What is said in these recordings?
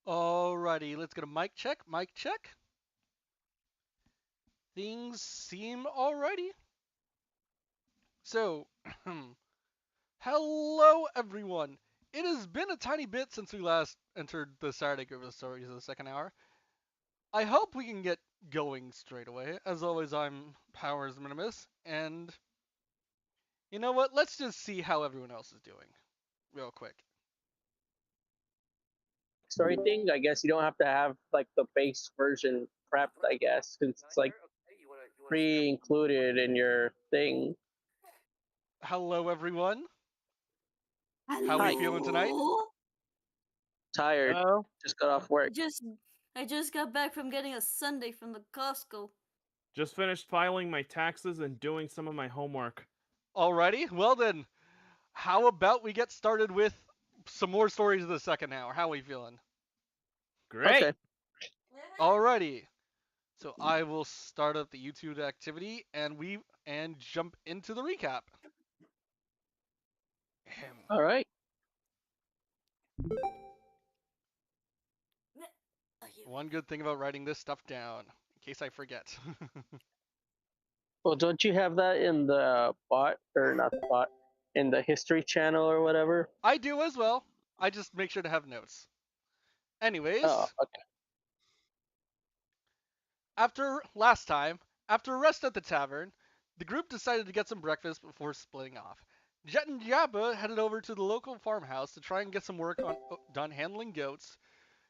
Alrighty, let's get a mic check. Mic check. Things seem alrighty. So, hello everyone. It has been a tiny bit since we last entered the Saturday group of stories of the second hour. I hope we can get going straight away. As always, I'm Powers Minimus, and you know what? Let's just see how everyone else is doing, real quick. Story thing, I guess you don't have to have like the base version prepped, I guess, since it's like pre-included in your thing. Hello everyone. How we Hi, feeling tonight? Hello? tired. Oh, Just got off I work. just I just got back from getting a sundae from the Costco. just finished filing my taxes and doing some of my homework. Alrighty, well then, how about we get started with some more stories of the second hour? How are we feeling? Great. Okay. Alrighty. So I will start up the YouTube activity and jump into the recap. Ahem. All right. One good thing about writing this stuff down, in case I forget. Well, don't you have that in the bot or not the bot in the history channel or whatever? I do as well. I just make sure to have notes. Oh, Anyways, okay. after a rest at the tavern, the group decided to get some breakfast before splitting off. Jet and Jabba headed over to the local farmhouse to try and get some work done handling goats,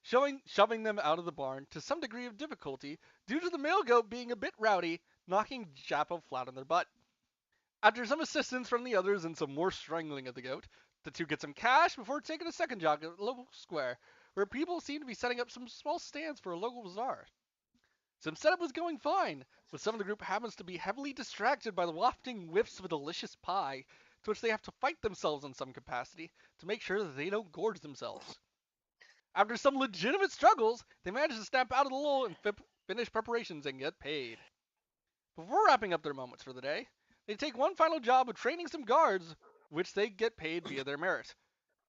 shoving them out of the barn to some degree of difficulty due to the male goat being a bit rowdy, knocking Jabba flat on their butt. After some assistance from the others and some more strangling of the goat, the two get some cash before taking a second jog at the local square, where people seem to be setting up some small stands for a local bazaar. Some setup was going fine, but some of the group happens to be heavily distracted by the wafting whiffs of a delicious pie, to which they have to fight themselves in some capacity to make sure that they don't gorge themselves. After some legitimate struggles, they manage to snap out of the lull and finish preparations and get paid. Before wrapping up their moments for the day, they take one final job of training some guards, which they get paid via their merit.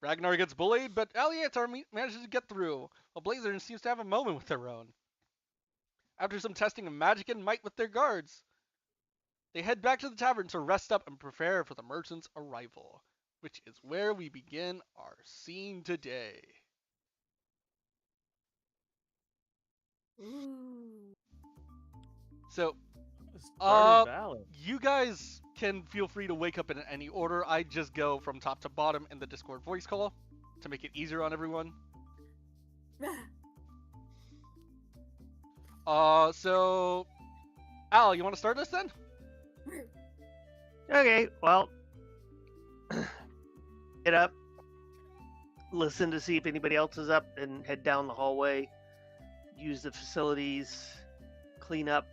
Ragnar gets bullied, but Aliatar manages to get through, while Blazer seems to have a moment with their own. After some testing of magic and might with their guards, they head back to the tavern to rest up and prepare for the merchant's arrival, which is where we begin our scene today. Ooh. So, Stardew Valley. you guys can feel free to wake up in any order. I just go from top to bottom in the Discord voice call to make it easier on everyone. So Al, you want to start this then? Okay, well, get up, listen to see if anybody else is up, and head down the hallway, use the facilities, clean up,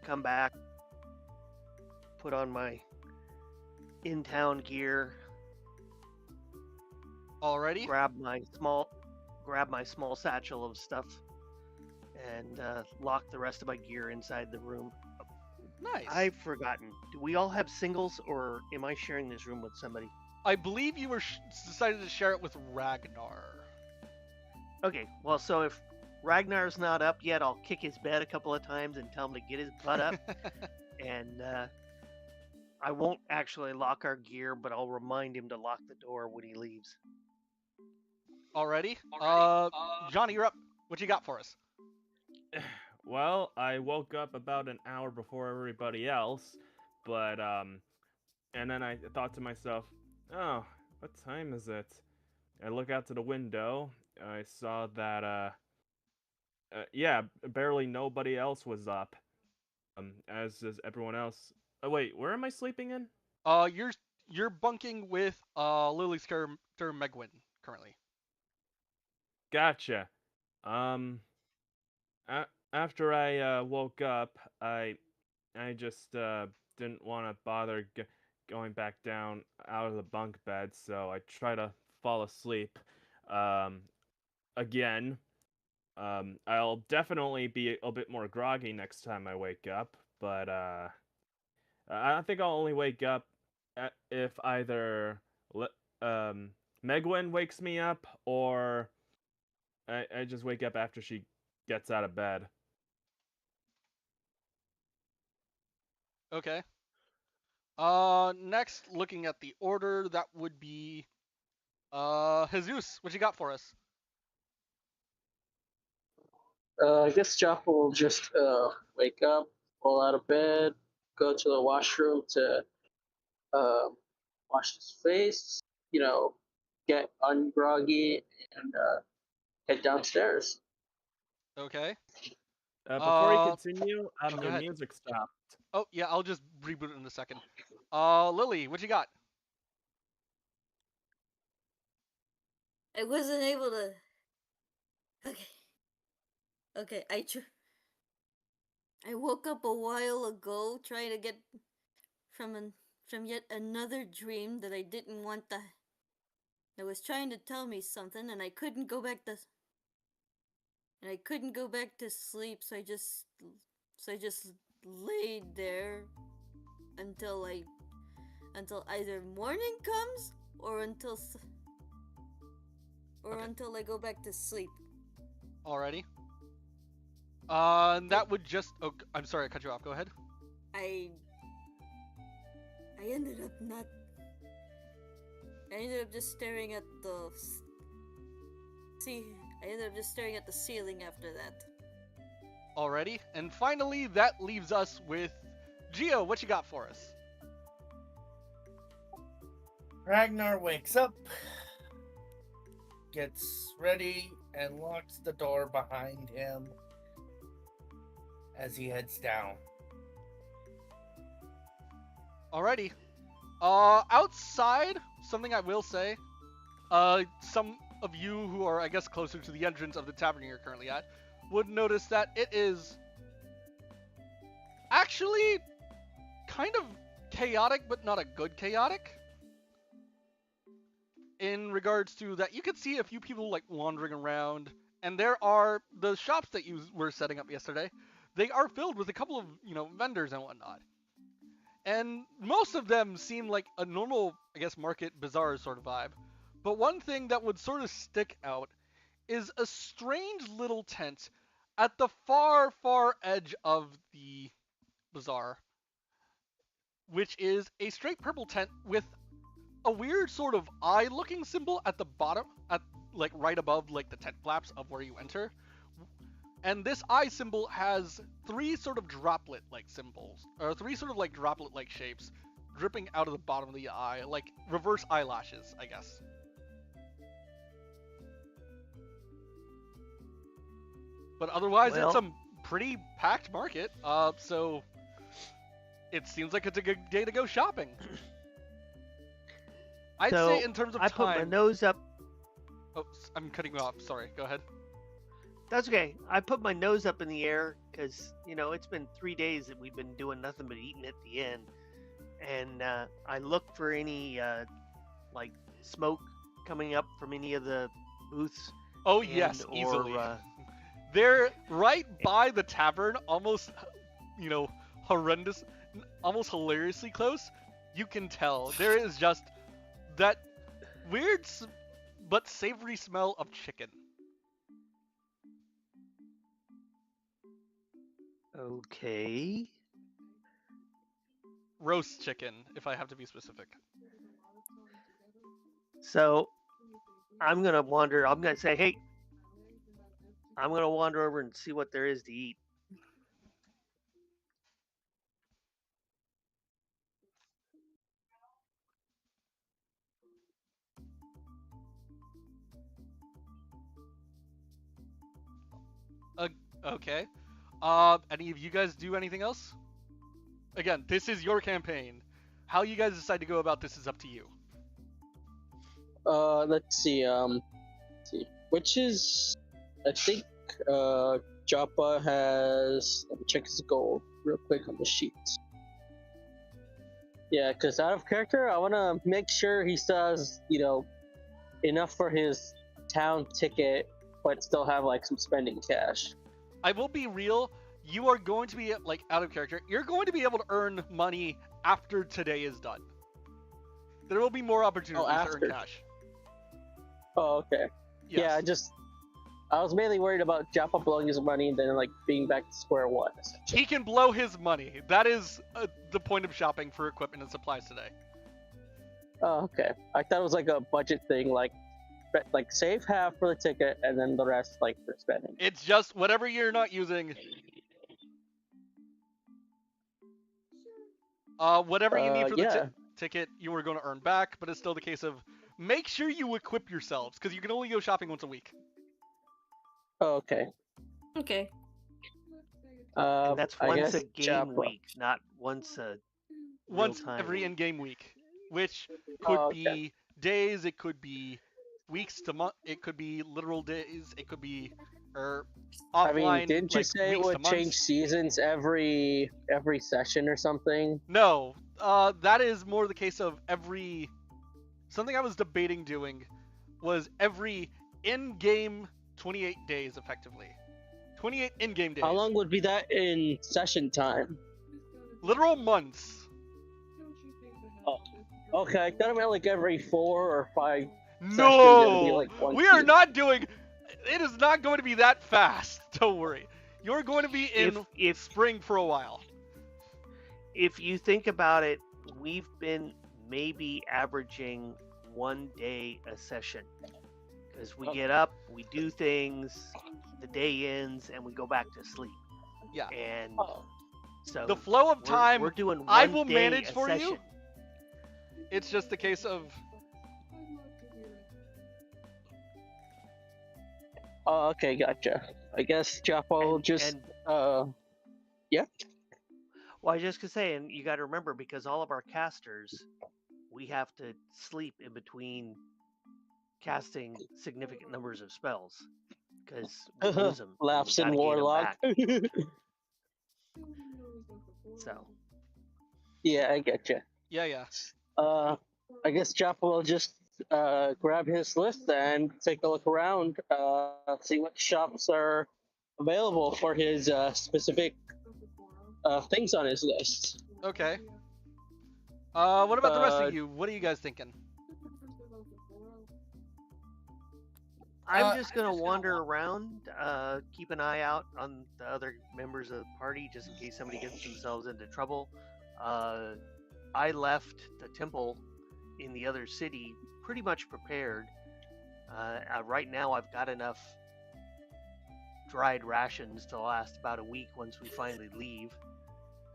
come back, put on my in-town gear, Already? grab my small satchel of stuff, and lock the rest of my gear inside the room. Nice. I've forgotten. Do we all have singles, or am I sharing this room with somebody? I believe you were decided to share it with Ragnar. Okay, well, so if Ragnar's not up yet, I'll kick his bed a couple of times and tell him to get his butt up. And I won't actually lock our gear, but I'll remind him to lock the door when he leaves. Already? Johnny, you're up. What you got for us? Well, I woke up about an hour before everybody else, but and then I thought to myself, "Oh, what time is it?" I look out to the window. I saw that yeah, barely nobody else was up. As is everyone else. Oh wait, where am I sleeping in? You're bunking with Lily's character Megwin currently. Gotcha. Um, after I woke up, I just didn't want to bother going back down out of the bunk bed, so I try to fall asleep. Um, again. I'll definitely be a bit more groggy next time I wake up, but I think I'll only wake up if either Megwin wakes me up or I just wake up after she gets out of bed. Okay. Next, looking at the order, that would be Jesus. What you got for us? I guess Joppa will just wake up, roll out of bed, go to the washroom to wash his face, get ungroggy, and head downstairs. Okay. Before you Uh, continue, go your ahead. music stopped. Oh yeah, I'll just reboot it in a second. Lily, what you got? I wasn't able to. Okay, I woke up a while ago trying to get from yet another dream that I didn't want to. That was trying to tell me something, and I couldn't go back to. And I couldn't go back to sleep, so I just laid there until either morning comes or until I go back to sleep. Alrighty. That would just. Oh, I'm sorry, I cut you off. Go ahead. I ended up not. I ended up just staring at the. I ended up just staring at the ceiling after that. Alrighty. And finally, that leaves us with Gio. What you got for us? Ragnar wakes up, gets ready, and locks the door behind him as he heads down. Alrighty. Outside, something I will say, some of you who are, I guess, closer to the entrance of the tavern you're currently at would notice that it is actually kind of chaotic, but not a good chaotic. In regards to that, you could see a few people like wandering around, and there are the shops that you were setting up yesterday. They are filled with a couple of, vendors and whatnot. And most of them seem like a normal, I guess, market bazaar sort of vibe. But one thing that would sort of stick out is a strange little tent at the far, far edge of the bazaar, which is a straight purple tent with a weird sort of eye-looking symbol at the bottom, right above like the tent flaps of where you enter. And this eye symbol has three sort of droplet-like symbols, or three sort of like droplet-like shapes dripping out of the bottom of the eye, like reverse eyelashes, I guess. But otherwise, it's a pretty packed market, so it seems like it's a good day to go shopping. I'd say in terms of time... I put my nose up... Oh, I'm cutting you off. Sorry. Go ahead. That's okay. I put my nose up in the air because, it's been 3 days that we've been doing nothing but eating at the inn. And I look for any, smoke coming up from any of the booths. Oh, yes, easily. They're right by the tavern, almost, horrendous, almost hilariously close. You can tell. There is just that weird but savory smell of chicken. Okay. Roast chicken, if I have to be specific. So, I'm going to wander. I'm going to say, hey, I'm going to wander over and see what there is to eat. Okay. Any of you guys do anything else? Again, this is your campaign. How you guys decide to go about this is up to you. Let's see. Which is, I think, Joppa has. Let me check his goal real quick on the sheet. Yeah, because out of character, I want to make sure he still has, enough for his town ticket, but still have some spending cash. I will be real. You are going to be out of character. You're going to be able to earn money after today is done. There will be more opportunities to earn cash. Oh, okay. Yes. Yeah, I was mainly worried about Joppa blowing his money and then like being back to square one. He can blow his money. That is the point of shopping for equipment and supplies today. Oh, okay. I thought it was like a budget thing, like save half for the ticket and then the rest like for spending. It's just whatever you're not using. Whatever you need for the ticket, you are going to earn back, but it's still the case of make sure you equip yourselves, because you can only go shopping once a week. Oh, okay. Okay. And that's I once guess a game Joppa. week, not once a Once real-time every week. in-game week, which could Oh, okay. be days, it could be weeks to month, it could be literal days, it could be I offline. mean, didn't you like, say it weeks to would change months. seasons every session or something? No, that is more the case of every. Something I was debating doing was every in-game 28 days, effectively. 28 in-game days. How long would be that in session time? Literal months. Okay, I thought it meant like every 4 or 5 sessions. It would be No, like one we are season. not doing. It is not going to be that fast. Don't worry. You're going to be in If spring for a while. if you think about it, we've been maybe averaging 1 day a session because we get up, we do things, the day ends, and we go back to sleep. Yeah. And Oh. so The flow of time, we're doing I one will day manage a for you. session. It's just the case of. Oh, okay, gotcha. I guess Joppa will And- just and- Well, I was just gonna say, and you got to remember because all of our casters, we have to sleep in between casting significant numbers of spells because we lose them. laughs in Warlock. So Yeah, I getcha. Yeah. I guess Joppa will just grab his list and take a look around, see what shops are available for his specific things on his list. Okay. What about the rest Uh, of you? What are you guys thinking? I'm just gonna wander around, keep an eye out on the other members of the party just in case somebody gets themselves into trouble. I left the temple in the other city pretty much prepared. Right now, I've got enough dried rations to last about a week once we finally leave.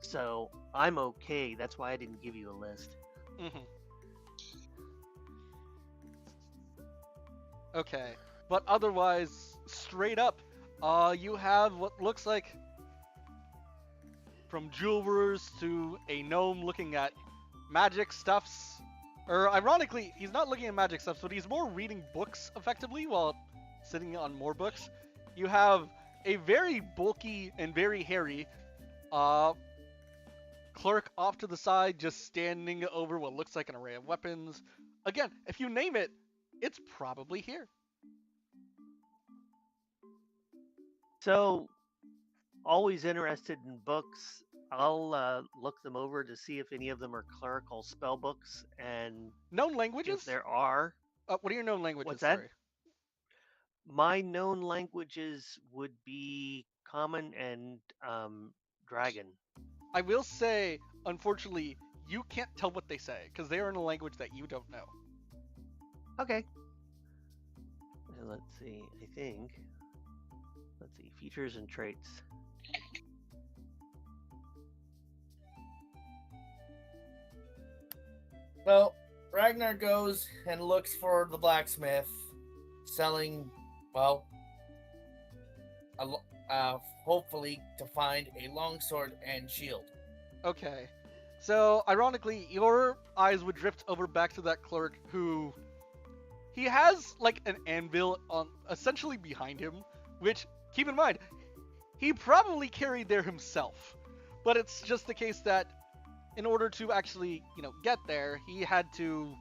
So I'm okay. That's why I didn't give you a list. Mm-hmm. Okay, but otherwise, straight up, you have what looks like from jewelers to a gnome looking at magic stuffs. Or ironically, he's not looking at magic stuffs, but he's more reading books effectively while sitting on more books. You have a very bulky and very hairy clerk off to the side, just standing over what looks like an array of weapons. Again, if you name it, it's probably here. So, always interested in books. I'll look them over to see if any of them are clerical spell books, and Known languages? if there are, What are your known languages? What's that? Sorry. my known languages would be Common and Dragon. I will say, unfortunately, you can't tell what they say because they are in a language that you don't know. Okay. And let's see. I think. Let's see. Features and traits. Well, Ragnar goes and looks for the blacksmith selling, well, hopefully to find a longsword and shield. Okay. So, ironically, your eyes would drift over back to that clerk who. He has, like, an anvil on essentially behind him, which, keep in mind, he probably carried there himself. But it's just the case that in order to actually, get there, he had to,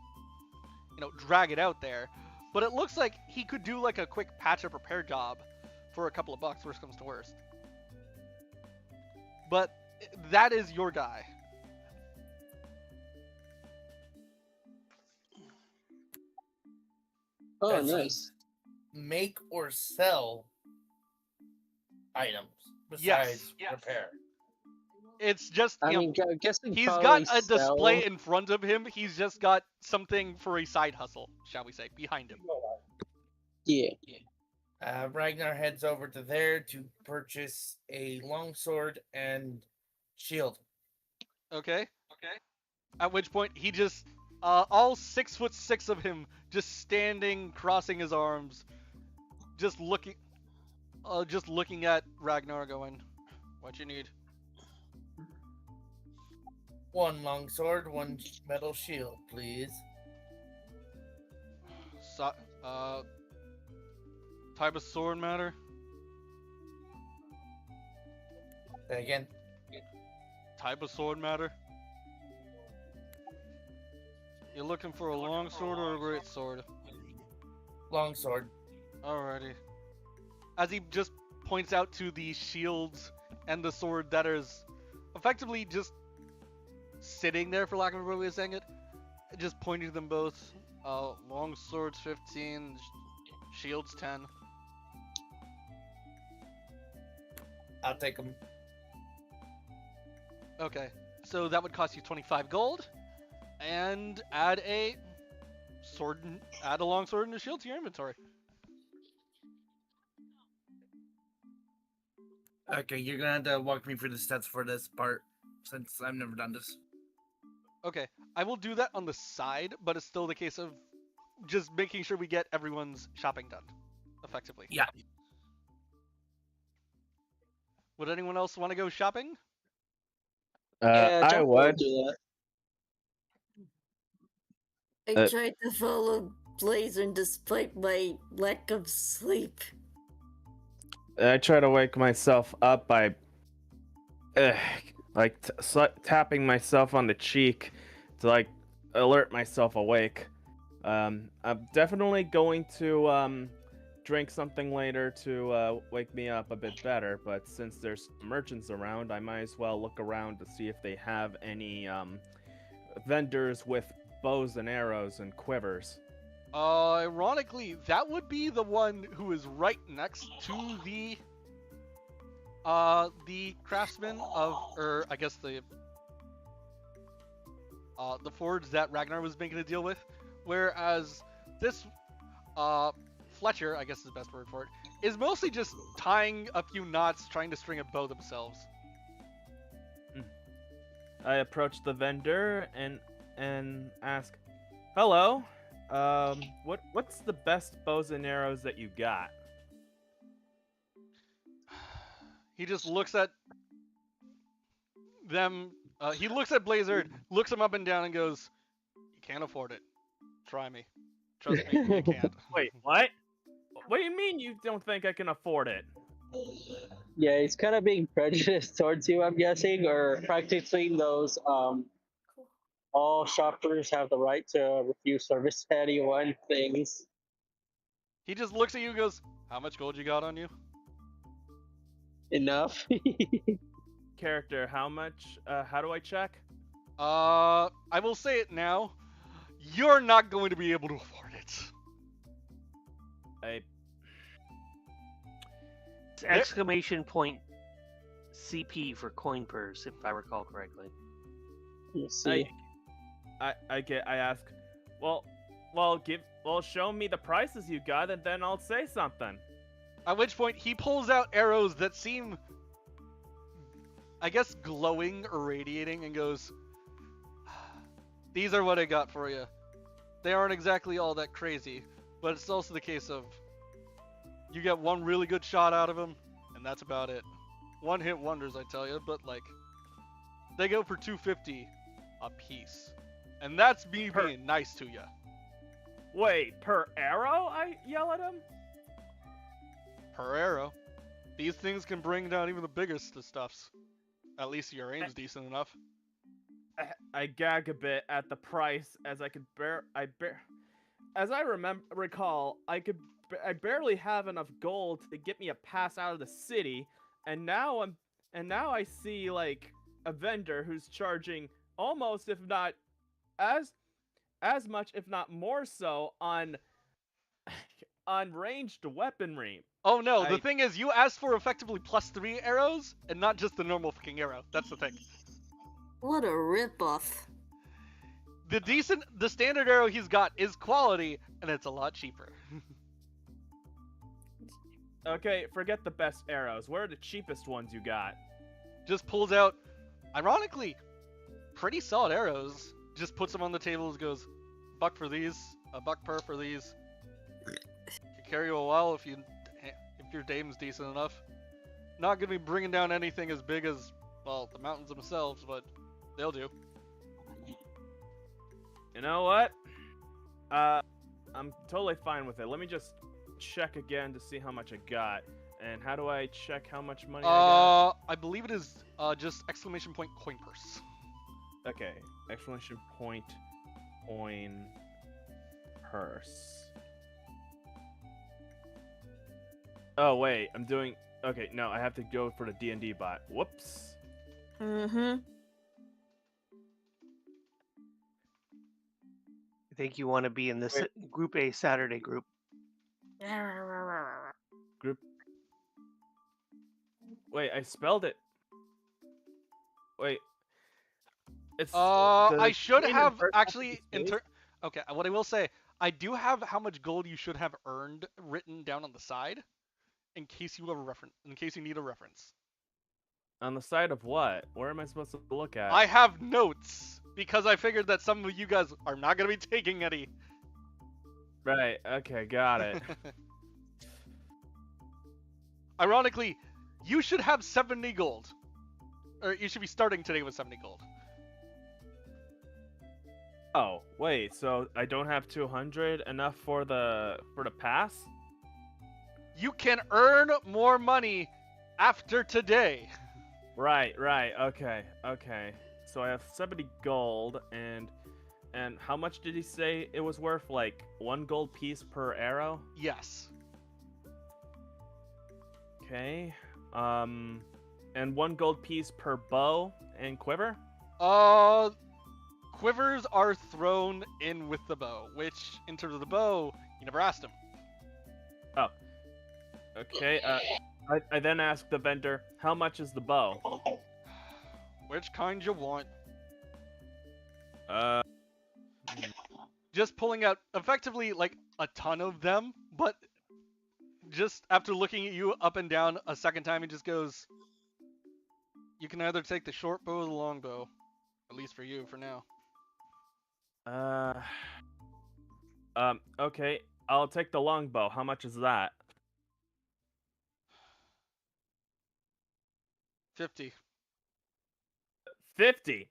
drag it out there. But it looks like he could do, like, a quick patch up repair job for a couple of bucks, worst comes to worst. But that is your guy. Oh, That's nice. make or sell items Yes. besides repair? It's just, I you know, mean, I'm guessing he's probably got a display sell. in front of him. He's just got something for a side hustle, shall we say, behind him. Yeah. Ragnar heads over to there to purchase a longsword and shield. Okay. At which point he just, all 6'6" of him, just standing, crossing his arms, just looking at Ragnar, going, "What you need?" One longsword, one metal shield, please. So, type of sword matter? Say again. Type of sword matter? You're looking for a long sword or a great sword? Longsword. Alrighty. As he just points out to the shields and the sword that is effectively just sitting there, for lack of a better way of saying it, just pointing to them both. Long swords 15, shields 10. I'll take them. Okay, so that would cost you 25 gold, and add a long sword and a shield to your inventory. Okay, you're gonna have to walk me through the stats for this part, since I've never done this. Okay, I will do that on the side, but it's still the case of just making sure we get everyone's shopping done, effectively. Yeah. Would anyone else want to go shopping? Yeah, I Jeff will would. do that. I Uh, tried to follow Blazer despite my lack of sleep. I try to wake myself up by, tapping myself on the cheek to like alert myself awake. I'm definitely going to drink something later to wake me up a bit better. But since there's merchants around, I might as well look around to see if they have any vendors with bows and arrows and quivers. Ironically, that would be the one who is right next to the craftsman of, or I guess the forge that Ragnar was making a deal with. Whereas this Fletcher, I guess is the best word for it, is mostly just tying a few knots, trying to string a bow themselves. I approach the vendor and ask, "Hello, what's the best bows and arrows that you got?" He just looks at them. He looks at Blazer, looks him up and down, and goes, "You can't afford it. Try me. Trust me, you can't." Wait, what? What do you mean you don't think I can afford it? Yeah, he's kind of being prejudiced towards you, I'm guessing, or practicing those. All shoppers have the right to refuse service to anyone things. He just looks at you and goes, "How much gold you got on you?" Enough. Character, how much? How do I check? I will say it now. You're not going to be able to afford it. It's exclamation point CP for coin purse, if I recall correctly. Let's see. I ask, well, show me the prices you got, and then I'll say something. At which point, he pulls out arrows that seem, I guess, glowing or radiating, and goes, "These are what I got for you. They aren't exactly all that crazy, but it's also the case of you get one really good shot out of them, and that's about it. One hit wonders, I tell you, but like, they go for 250 a piece, and that's me being nice to you." Wait, per arrow? I yell at him. Per arrow. These things can bring down even the biggest of stuffs. At least your aim's decent enough. I gag a bit at the price as I could as I recall, I barely have enough gold to get me a pass out of the city, and now I see like a vendor who's charging almost, if not as much, if not more so, on on ranged weaponry. Oh no, the I- thing is, you asked for effectively +3 arrows, and not just the normal fucking arrow. That's the thing. What a ripoff. The standard arrow he's got is quality, and it's a lot cheaper. Okay, forget the best arrows. Where are the cheapest ones you got? Just pulls out, ironically, pretty solid arrows. Just puts them on the table, goes, $1 for these, $1 per for these. Can carry you a while if your dame's decent enough. Not gonna be bringing down anything as big as, well, the mountains themselves, but they'll do. You know what? I'm totally fine with it. Let me just check again to see how much I got. And how do I check how much money I got? I believe it is just exclamation point coin purse. Okay, exclamation point coin purse. Oh wait, I'm doing. Okay, no, I have to go for the D&D bot. Whoops. Mm-hmm. I think you want to be in this Group A Saturday group. Group. Wait, I spelled it. Wait. It's. I should coin have and purse actually has to be Okay, what I will say, I do have how much gold you should have earned written down on the side, in case you have a reference. In case you need a reference. on the side of what? Where am I supposed to look at? I have notes because I figured that some of you guys are not gonna be taking any. Right. Okay, got it. Ironically, you should have 70 gold. Or you should be starting today with 70 gold. Oh, wait, so I don't have 200 enough for the pass? You can earn more money after today. Right, okay. So I have 70 gold and how much did he say it was worth? Like 1 gold piece per arrow? Yes. Okay. And 1 gold piece per bow and quiver? Quivers are thrown in with the bow, which, in terms of the bow, you never asked him. Oh. Okay, I then asked the vendor, how much is the bow? Which kind you want? Uh, Just pulling out, effectively, like, a ton of them, but just after looking at you up and down a second time, he just goes, you can either take the short bow or the long bow. At least for you, for now. Okay, I'll take the longbow. How much is that? 50. 50.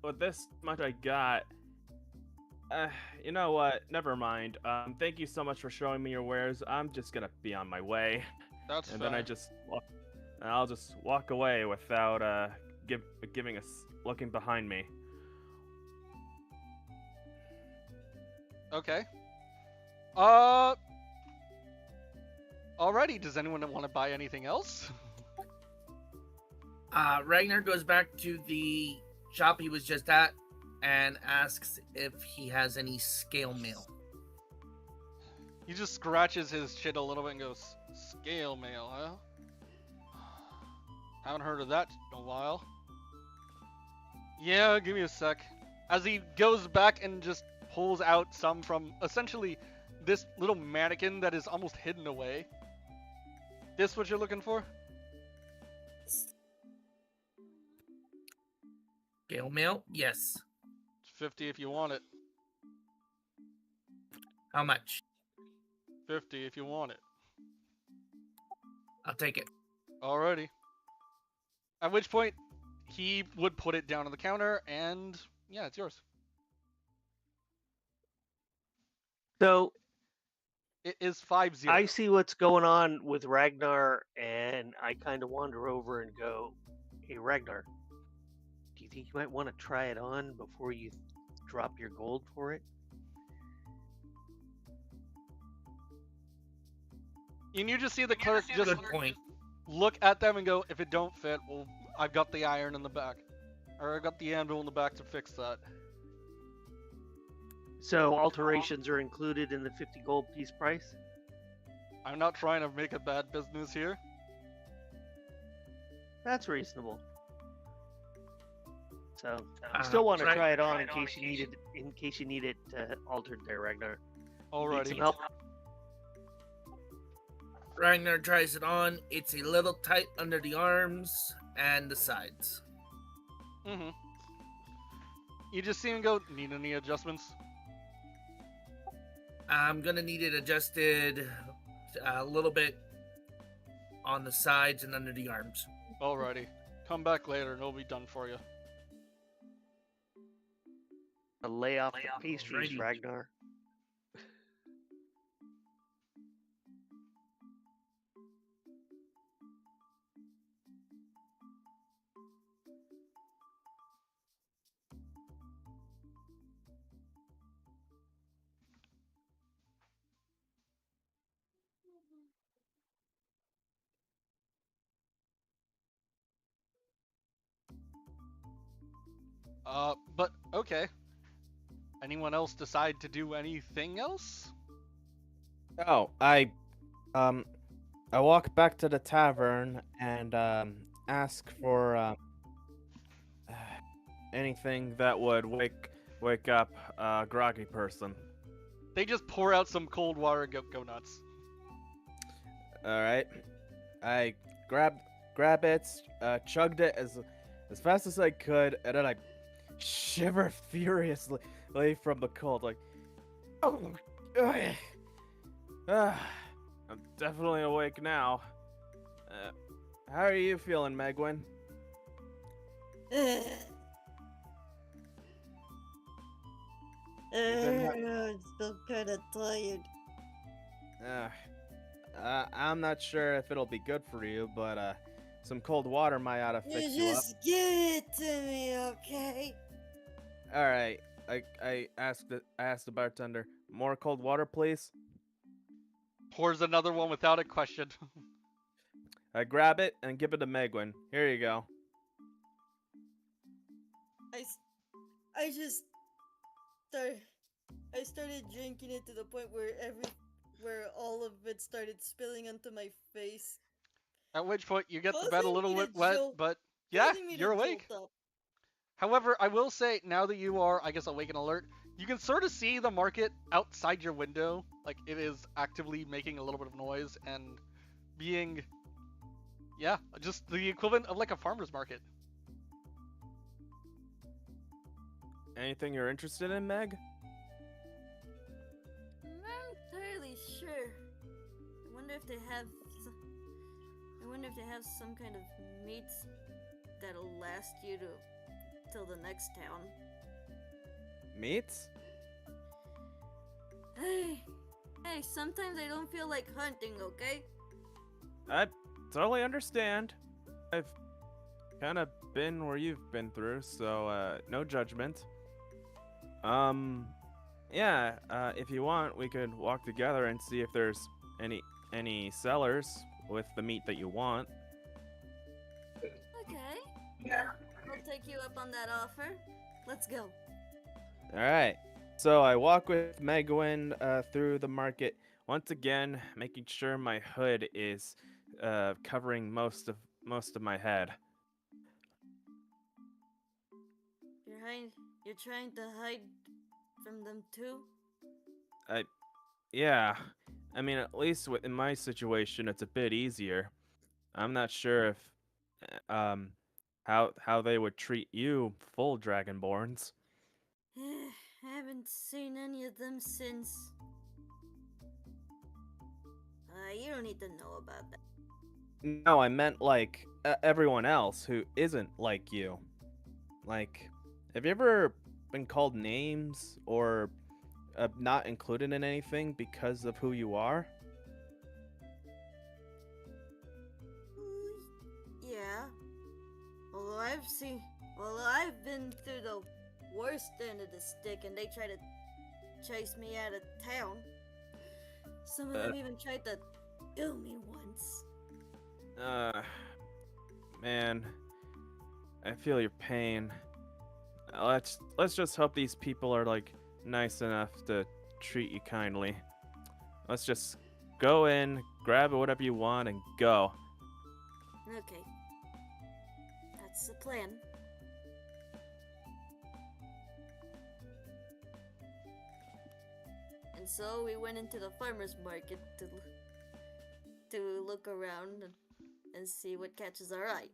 With this much I got, you know what? Never mind. Thank you so much for showing me your wares. I'm just gonna be on my way. That's And fair. then I'll just walk away without giving us looking behind me. Okay. Alrighty, does anyone want to buy anything else? Ragnar goes back to the shop he was just at and asks if he has any scale mail. He just scratches his shit a little bit and goes, scale mail, huh? Haven't heard of that in a while. Yeah, give me a sec. As he goes back and just pulls out some from essentially this little mannequin that is almost hidden away. This what you're looking for? Scale mail? Yes. It's 50 if you want it. How much? 50 if you want it. I'll take it. Alrighty. At which point, he would put it down on the counter, and yeah, it's yours. So It is 5-0. I see what's going on with Ragnar, and I kind of wander over and go, "Hey, Ragnar, do you think you might want to try it on before you drop your gold for it?" And you just see the clerk just Good point. look at them and go, if it don't fit, well, I've got the iron in the back. Or I've got the anvil in the back to fix that. So alterations are included in the 50 gold piece price? I'm not trying to make a bad business here. That's reasonable. So you still want to Right. try it on in case you need it altered there, Ragnar. Need Alrighty. some help? Ragnar tries it on. It's a little tight under the arms and the sides. Mm-hmm. You just see him go, need any adjustments? I'm gonna need it adjusted a little bit on the sides and under the arms. Alrighty. Come back later and it'll be done for you. Lay off the pastries, Alrighty. Ragnar. But okay. Anyone else decide to do anything else? Oh, I walk back to the tavern and ask for anything that would wake up a groggy person. They just pour out some cold water and go nuts. All right, I grabbed it, chugged it as fast as I could, and then I shiver furiously from the cold, like, oh, I'm definitely awake now. How are you feeling, Megwin? I'm still kind of tired. I'm not sure if it'll be good for you, but some cold water might oughta fix You you up. just give it to me, okay? All right. I asked the bartender, more cold water, please. Pours another one without a question. I grab it and give it to Megwin. Here you go. I just started drinking it to the point where all of it started spilling onto my face. At which point you get the bed a Causing little me to bit wet, jolt- but yeah, causing me to you're awake. jolt up. However, I will say, now that you are, I guess, awake and alert, you can sort of see the market outside your window. Like, it is actively making a little bit of noise and being, yeah, just the equivalent of like a farmer's market. Anything you're interested in, Meg? I'm not entirely sure. I wonder if they have some kind of meats that'll last you till the next town. Meats? Hey, sometimes I don't feel like hunting, okay? I totally understand. I've kind of been where you've been through, so no judgment. Yeah, if you want, we could walk together and see if there's any sellers with the meat that you want. Okay. I'll take you up on that offer. Let's go. All right. So I walk with Megwin through the market, once again making sure my hood is covering most of my head. You're trying to hide from them too? Yeah. I mean, at least in my situation, it's a bit easier. I'm not sure if how they would treat you, full Dragonborns. I haven't seen any of them since. You don't need to know about that. No, I meant like everyone else who isn't like you. Like, have you ever been called names or not included in anything because of who you are? Yeah. Although I've been through the worst end of the stick and they try to chase me out of town. Some of them even tried to kill me once. Man, I feel your pain. Let's just hope these people are like nice enough to treat you kindly. Let's just go in, grab whatever you want, and go. Okay. That's the plan. And so we went into the farmer's market to look around and see what catches our eye.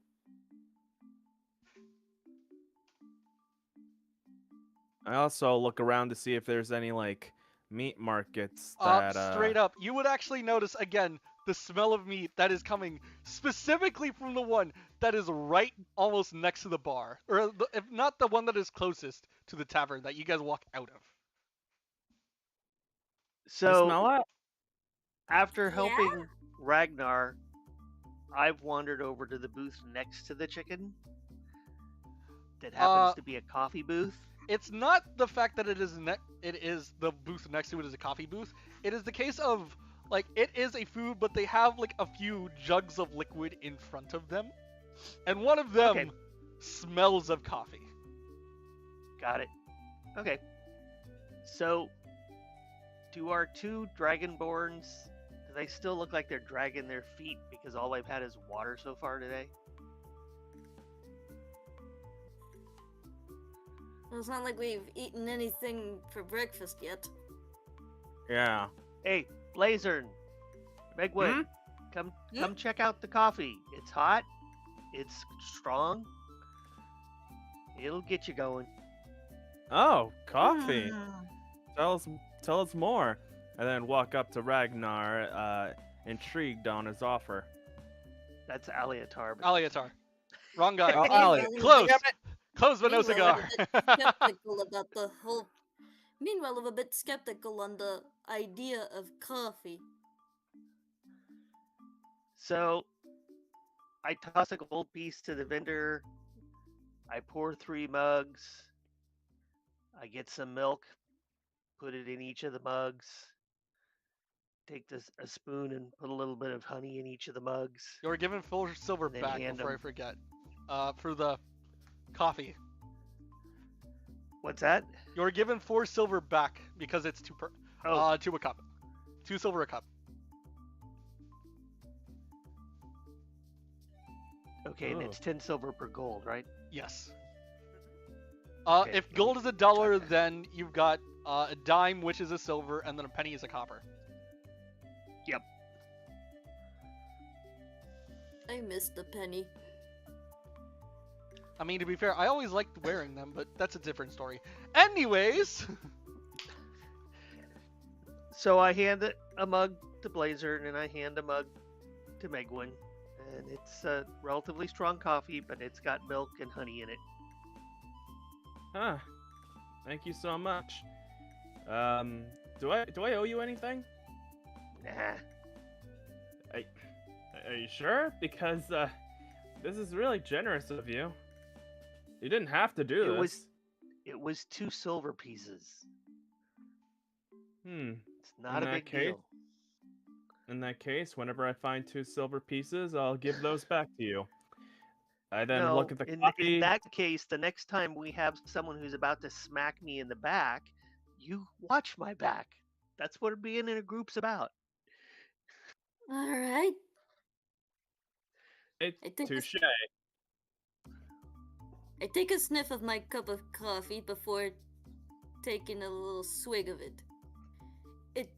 I also look around to see if there's any like meat markets that Straight up, you would actually notice again the smell of meat that is coming specifically from the one that is right almost next to the bar, or if not the one that is closest to the tavern that you guys walk out of. You So smell it? after Yeah? helping Ragnar, I've wandered over to the booth next to the chicken. That happens to be a coffee booth. It's not the fact that it is the booth next to it is a coffee booth. It is the case of like it is a food, but they have like a few jugs of liquid in front of them, and one of them Okay. smells of coffee. Got it. Okay. So, do our two dragonborns, do they still look like they're dragging their feet because all they've had is water so far today? Well, it's not like we've eaten anything for breakfast yet. Yeah. Hey, Blazern, Megwood, Hmm? come check out the coffee. It's hot. It's strong. It'll get you going. Oh, coffee. Ah. Tell us more. And then walk up to Ragnar, intrigued on his offer. That's Aliatar. but- Aliatar. Wrong guy. Oh, Meanwhile, Ali. I'm Close. a bit- Close, but no meanwhile, cigar. I'm a bit skeptical about the whole. Meanwhile, I'm a bit skeptical on the idea of coffee. So, I toss a gold piece to the vendor. I pour 3 mugs. I get some milk, put it in each of the mugs. Take a spoon and put a little bit of honey in each of the mugs. You were given full silver Then back hand before I them. forget. For the coffee. What's that? You were given 4 silver back because it's to a cup. 2 silver a cup. Okay, and Oh. it's 10 silver per gold, right? Yes. Okay, If gold is a dollar, okay. then you've got a dime, which is a silver, and then a penny is a copper. I missed the penny. I mean, to be fair, I always liked wearing them, but that's a different story. Anyways, So I hand a mug to Blazer, and I hand a mug to Megwin. And it's a relatively strong coffee, but it's got milk and honey in it. Huh. Thank you so much. Do I owe you anything? Nah. Are you sure? Because this is really generous of you. You didn't have to do this. It was 2 silver pieces. It's not In a that big case, deal. In that case, whenever I find 2 silver pieces, I'll give those back to you. I then No, look at the in coffee. that case, the next time we have someone who's about to smack me in the back, you watch my back. That's what being in a group's about. All right. It's I think this- touche. I take a sniff of my cup of coffee before taking a little swig of it. It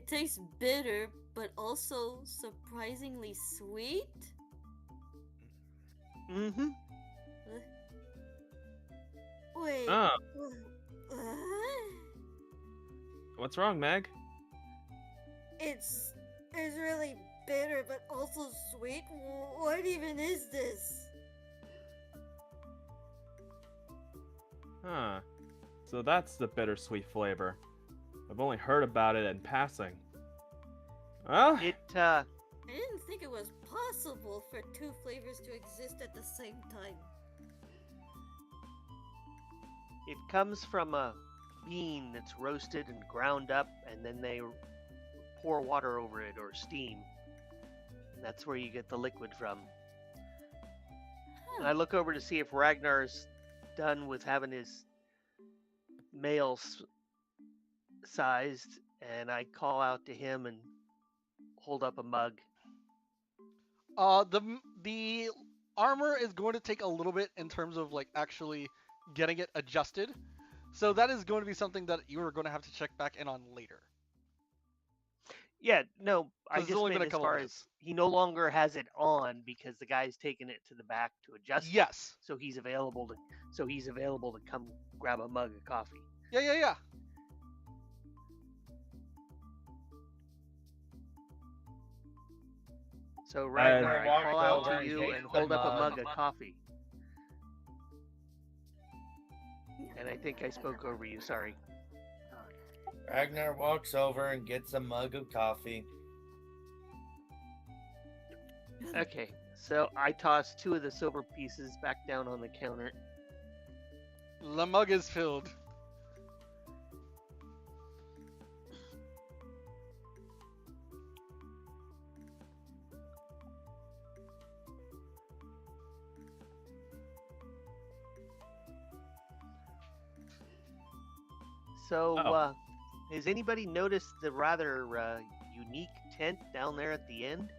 tastes bitter, but also surprisingly sweet. Mm-hmm. Wait. Oh, what? what's wrong, Meg? It's really bitter, but also sweet. What even is this? Huh. So that's the bittersweet flavor. I've only heard about it in passing. Well, I didn't think it was possible for 2 flavors to exist at the same time. It comes from a bean that's roasted and ground up, and then they pour water over it or steam. And that's where you get the liquid from. And I look over to see if Ragnar's done with having his mail sized, and I call out to him and hold up a mug. The armor is going to take a little bit in terms of like actually getting it adjusted. So that is going to be something that you are going to have to check back in on later. Yeah, no, I It's just only meant been a as couple far minutes. as he no longer has it on because the guy's taken it to the back to adjust it. Yes. So he's available to come grab a mug of coffee. Yeah. So Ragnar, walk I call out over to and you take and the hold up a mug. mug of coffee. And I think I spoke over you, sorry. Ragnar walks over and gets a mug of coffee. Okay, so I toss 2 of the silver pieces back down on the counter. The mug is filled. So, Oh. has anybody noticed the rather unique tent down there at the end?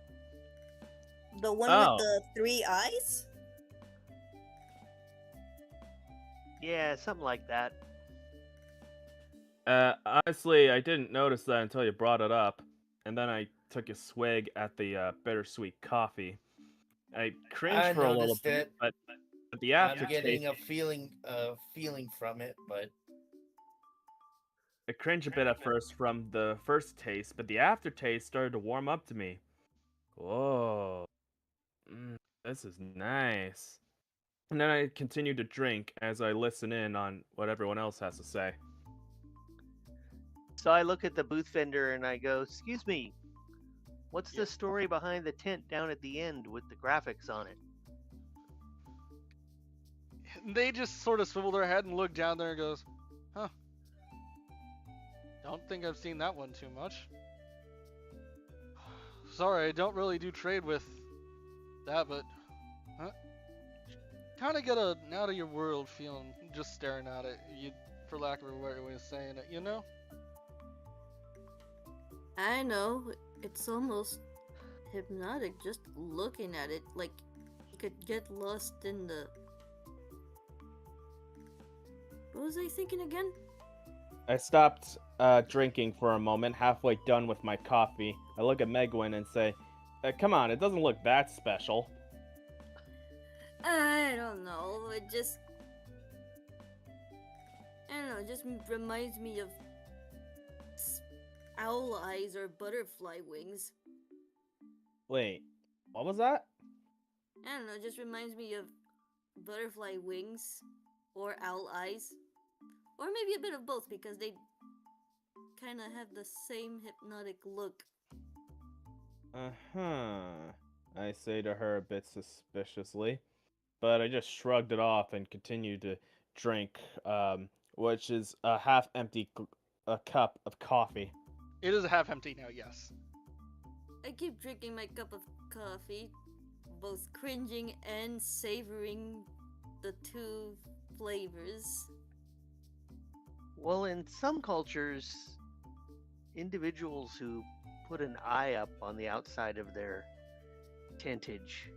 The one Oh. with the 3 eyes? Yeah, something like that. Honestly, I didn't notice that until you brought it up, and then I took a swig at the bittersweet coffee. I cringed I for a little noticed bit, it. but the I'm aftertaste, getting a feeling from it, but I cringed a bit at first from the first taste, but the aftertaste started to warm up to me. Whoa, this is nice. And then I continued to drink as I listen in on what everyone else has to say. So I look at the booth vendor and I go, "Excuse me, what's the story behind the tent down at the end with the graphics on it?" They just sort of swivel their head and look down there and goes, "Huh. Don't think I've seen that one too much. Sorry, I don't really do trade with that, but kind of get a out of your world feeling just staring at it. You, for lack of a better way of saying it, you know." I know. It's almost hypnotic just looking at it. Like, you could get lost in the... What was I thinking again? I stopped drinking for a moment, halfway done with my coffee. I look at Megwin and say, come on, it doesn't look that special. I don't know. It just... I don't know. It just reminds me of owl eyes or butterfly wings. Wait, what was that? I don't know. It just reminds me of butterfly wings or owl eyes. Or maybe a bit of both because they kind of have the same hypnotic look. Uh-huh, I say to her a bit suspiciously. But I just shrugged it off and continued to drink, which is a half-empty cup of coffee. It is half empty now, yes. I keep drinking my cup of coffee, both cringing and savoring the 2 flavors. Well, in some cultures, individuals who put an eye up on the outside of their tentage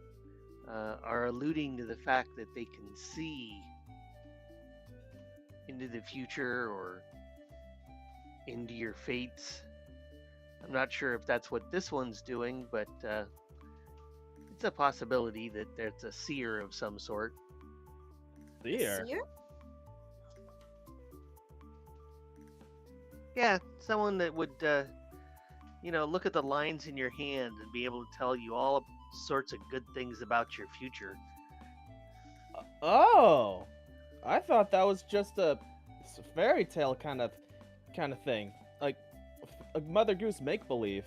are alluding to the fact that they can see into the future or into your fates. I'm not sure if that's what this one's doing, but it's a possibility that there's a seer of some sort. Seer? Seer? Yeah, someone that would, look at the lines in your hand and be able to tell you all sorts of good things about your future. Oh, I thought that was just a fairy tale kind of thing, like a Mother Goose make-believe.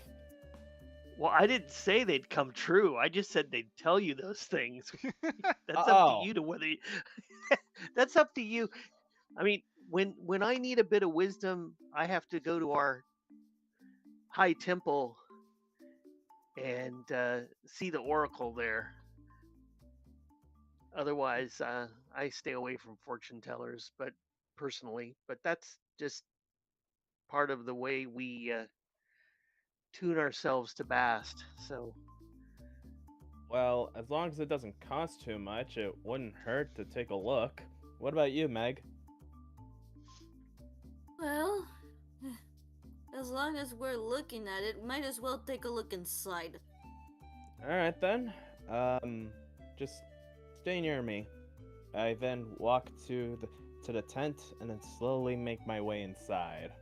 Well, I didn't say they'd come true. I just said they'd tell you those things. That's up Uh-oh. to you to whether you... That's up to you. I mean, when I need a bit of wisdom, I have to go to our high temple and see the oracle there. Otherwise, I stay away from fortune tellers, but personally, but that's just part of the way we tune ourselves to Bast. So, Well, as long as it doesn't cost too much, it wouldn't hurt to take a look. What about you, Meg? Well, as long as we're looking at it, might as well take a look inside. Alright then. Just stay near me. I then walk to the tent and then slowly make my way inside.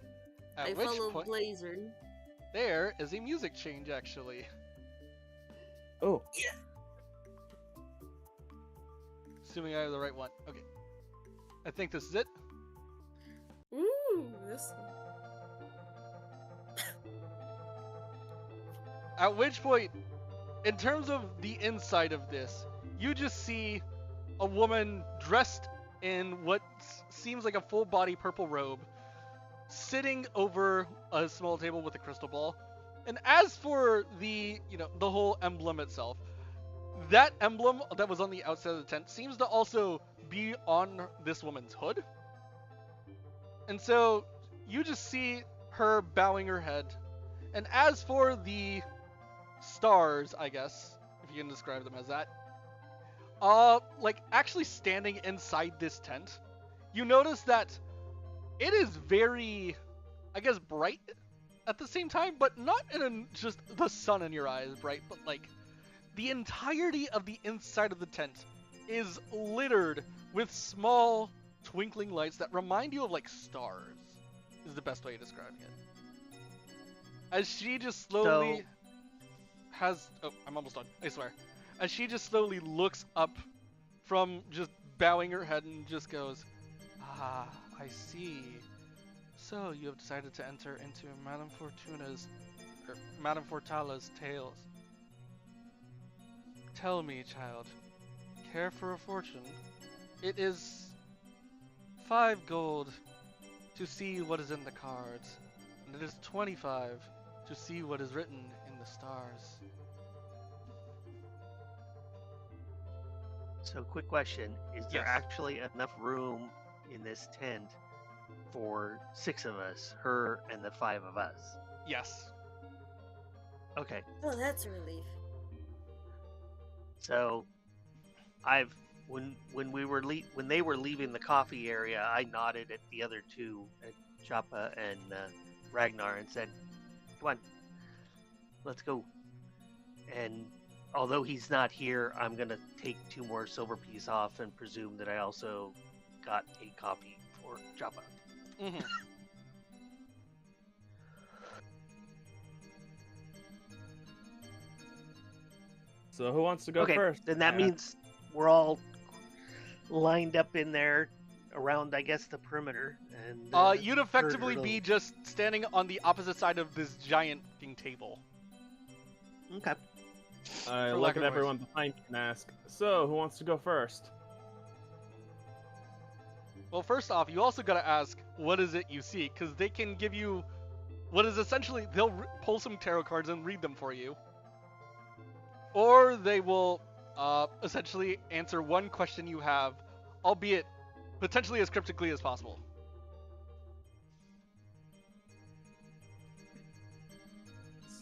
At I which follow point, Blazer. there is a music change actually. Oh, Assuming I have the right one. Okay. I think this is it. Ooh, this. At which point, in terms of the inside of this, you just see a woman dressed in what seems like a full body purple robe, sitting over a small table with a crystal ball. And as for the whole emblem itself, that emblem that was on the outside of the tent seems to also be on this woman's hood. And so you just see her bowing her head. And as for the stars, I guess, if you can describe them as that, like actually standing inside this tent, you notice that it is very, I guess, bright at the same time, but not in just the sun in your eyes bright, but like the entirety of the inside of the tent is littered with small twinkling lights that remind you of like stars, is the best way of describing it. As she just slowly I'm almost done, I swear. As she just slowly looks up from just bowing her head and just goes, "Ah, I see. So you have decided to enter into Madame Fortala's tales. Tell me, child, care for a fortune? It is 5 gold to see what is in the cards, and it is 25 to see what is written in the stars." so quick question: is there Yes. actually enough room in this tent for 6 of us, her and the 5 of us? Yes. Okay, Oh, that's a relief. so when they were leaving the coffee area, I nodded at the other two, at Choppa and Ragnar, and said, "Come on, let's go." And although he's not here, I'm gonna take 2 more silver piece off and presume that I also got a coffee for Choppa. Mm-hmm. so who wants to go Okay, first? then that means we're all lined up in there around, I guess, the perimeter. And You'd effectively little- be just standing on the opposite side of this giant fucking table. okay. I for look lack at of everyone behind me and ask, so who wants to go first? Well, first off, you also gotta ask, what is it you see? Because they can give you what is essentially, they'll pull some tarot cards and read them for you. Or they will essentially answer one question you have, albeit potentially as cryptically as possible.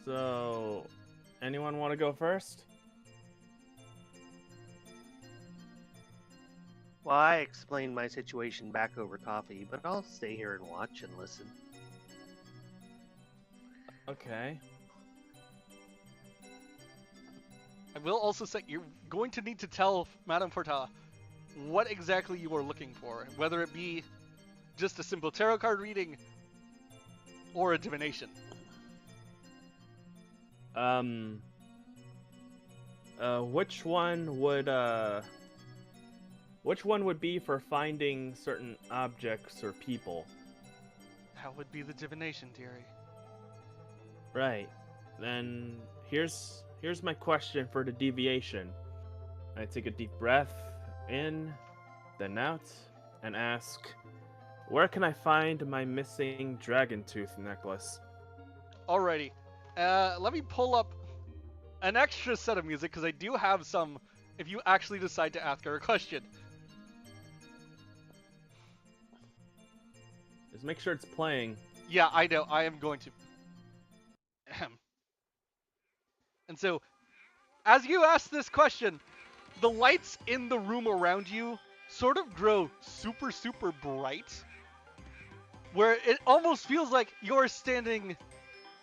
So, anyone want to go first? Well, I explained my situation back over coffee, but I'll stay here and watch and listen. Okay. I will also say you're going to need to tell Madame Fortala what exactly you are looking for, whether it be just a simple tarot card reading or a divination. Which one would be for finding certain objects or people? That would be the divination, dearie. Right. Then here's my question for the deviation. I take a deep breath in, then out, and ask, where can I find my missing dragon tooth necklace? Alrighty. Let me pull up an extra set of music because I do have some if you actually decide to ask her a question. Just make sure it's playing. Yeah, I know. I am going to. Ahem. And so, as you ask this question, the lights in the room around you sort of grow super, super bright, where it almost feels like you're standing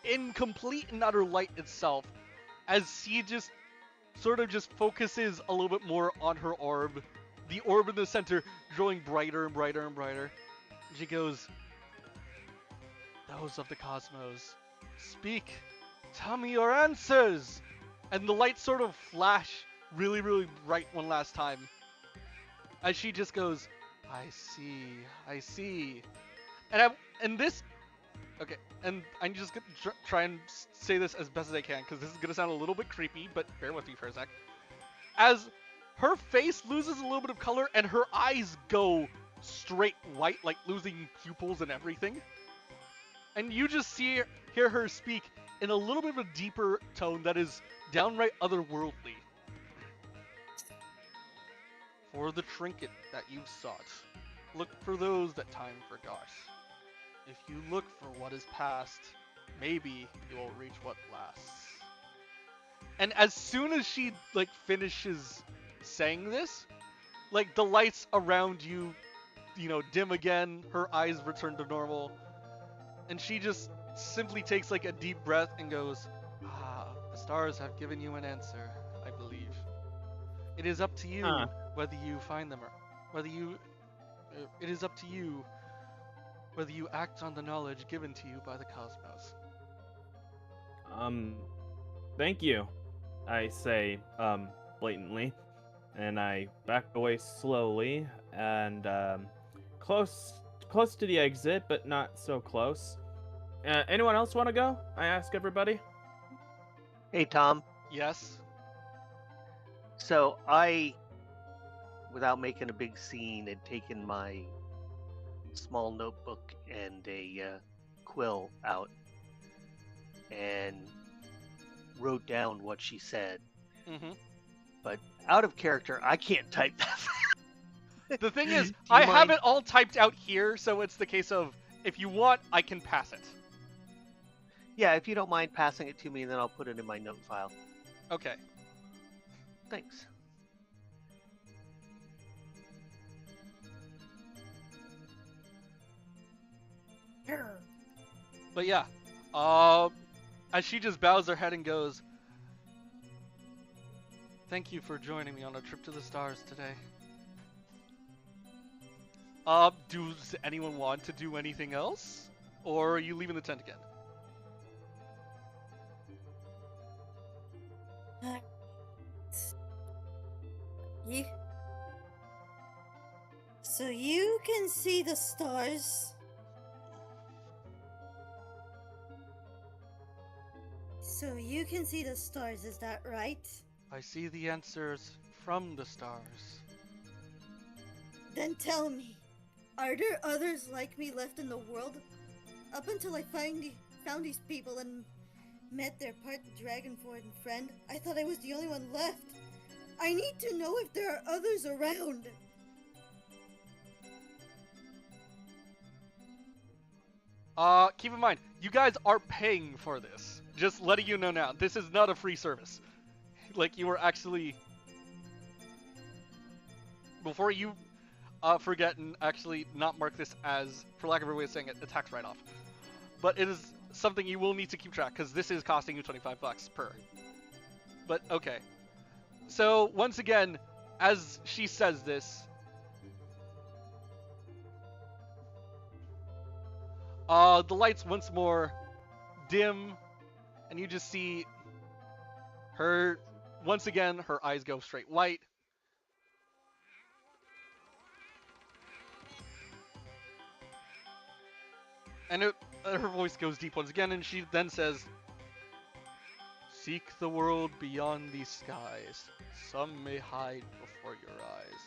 in complete and utter light itself, as she just sort of just focuses a little bit more on her orb, the orb in the center growing brighter and brighter and brighter. She goes, "Those of the cosmos, speak, tell me your answers!" And the lights sort of flash really, really bright one last time. As she just goes, I see. And this, okay, and I'm just gonna try and say this as best as I can, because this is gonna sound a little bit creepy, but bear with me for a sec. As her face loses a little bit of color and her eyes go straight white, like losing pupils and everything. And you just hear her speak in a little bit of a deeper tone that is downright otherworldly. For the trinket that you sought, look for those that time forgot. If you look for what is past, maybe you will reach what lasts. And as soon as she finishes saying this, the lights around you, dim again, her eyes return to normal, and she just simply takes a deep breath and goes, the stars have given you an answer, I believe. It is up to you whether you find them or whether you. It is up to you whether you act on the knowledge given to you by the cosmos. Thank you, I say, blatantly, and I back away slowly and close to the exit, but not so close. Anyone else want to go? I ask everybody. Hey, Tom. Yes. So I, without making a big scene, had taken my small notebook and a quill out and wrote down what she said. Mm-hmm. But out of character, I can't type that. The thing is, Do I you have mind? it all typed out here, so it's the case of, if you want, I can pass it. Yeah, if you don't mind passing it to me, then I'll put it in my note file. Okay. Thanks. But yeah, as she just bows her head and goes, "Thank you for joining me on a trip to the stars today." Does anyone want to do anything else? Or are you leaving the tent again? You. So you can see the stars. So you can see the stars, is that right? I see the answers from the stars. Then tell me, are there others like me left in the world? Up until I found these people and met their part Dragonford and friend, I thought I was the only one left. I need to know if there are others around. Keep in mind, you guys are paying for this. Just letting you know now, this is not a free service. You are actually... Before you forget and actually not mark this as, for lack of a way of saying it, a tax write-off. But it is something you will need to keep track, because this is costing you $25 per. But, okay. So, once again, as she says this, the lights once more dim, and you just see her, once again, her eyes go straight white. And her voice goes deep once again, and she then says, "Seek the world beyond these skies. Some may hide before your eyes.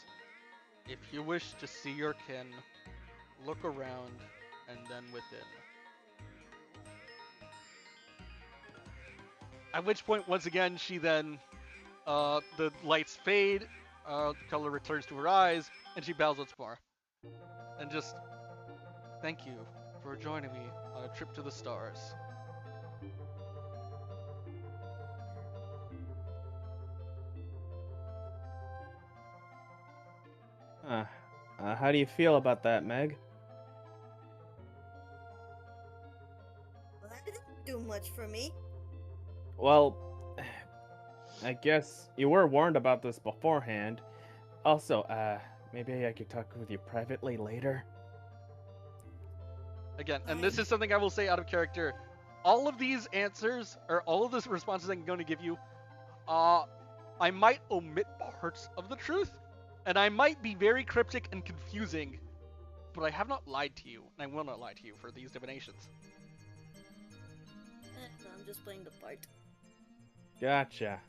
If you wish to see your kin, look around and then within." At which point, once again, she then, the lights fade, the color returns to her eyes, and she bows once more. And just, thank you for joining me on a trip to the stars. How do you feel about that, Meg? Well, that didn't do much for me. Well, I guess you were warned about this beforehand. Also, maybe I could talk with you privately later. Again, and this is something I will say out of character. All of these answers, or all of the responses I'm going to give you, I might omit parts of the truth, and I might be very cryptic and confusing, but I have not lied to you, and I will not lie to you for these divinations. No, I'm just playing the part. Gotcha.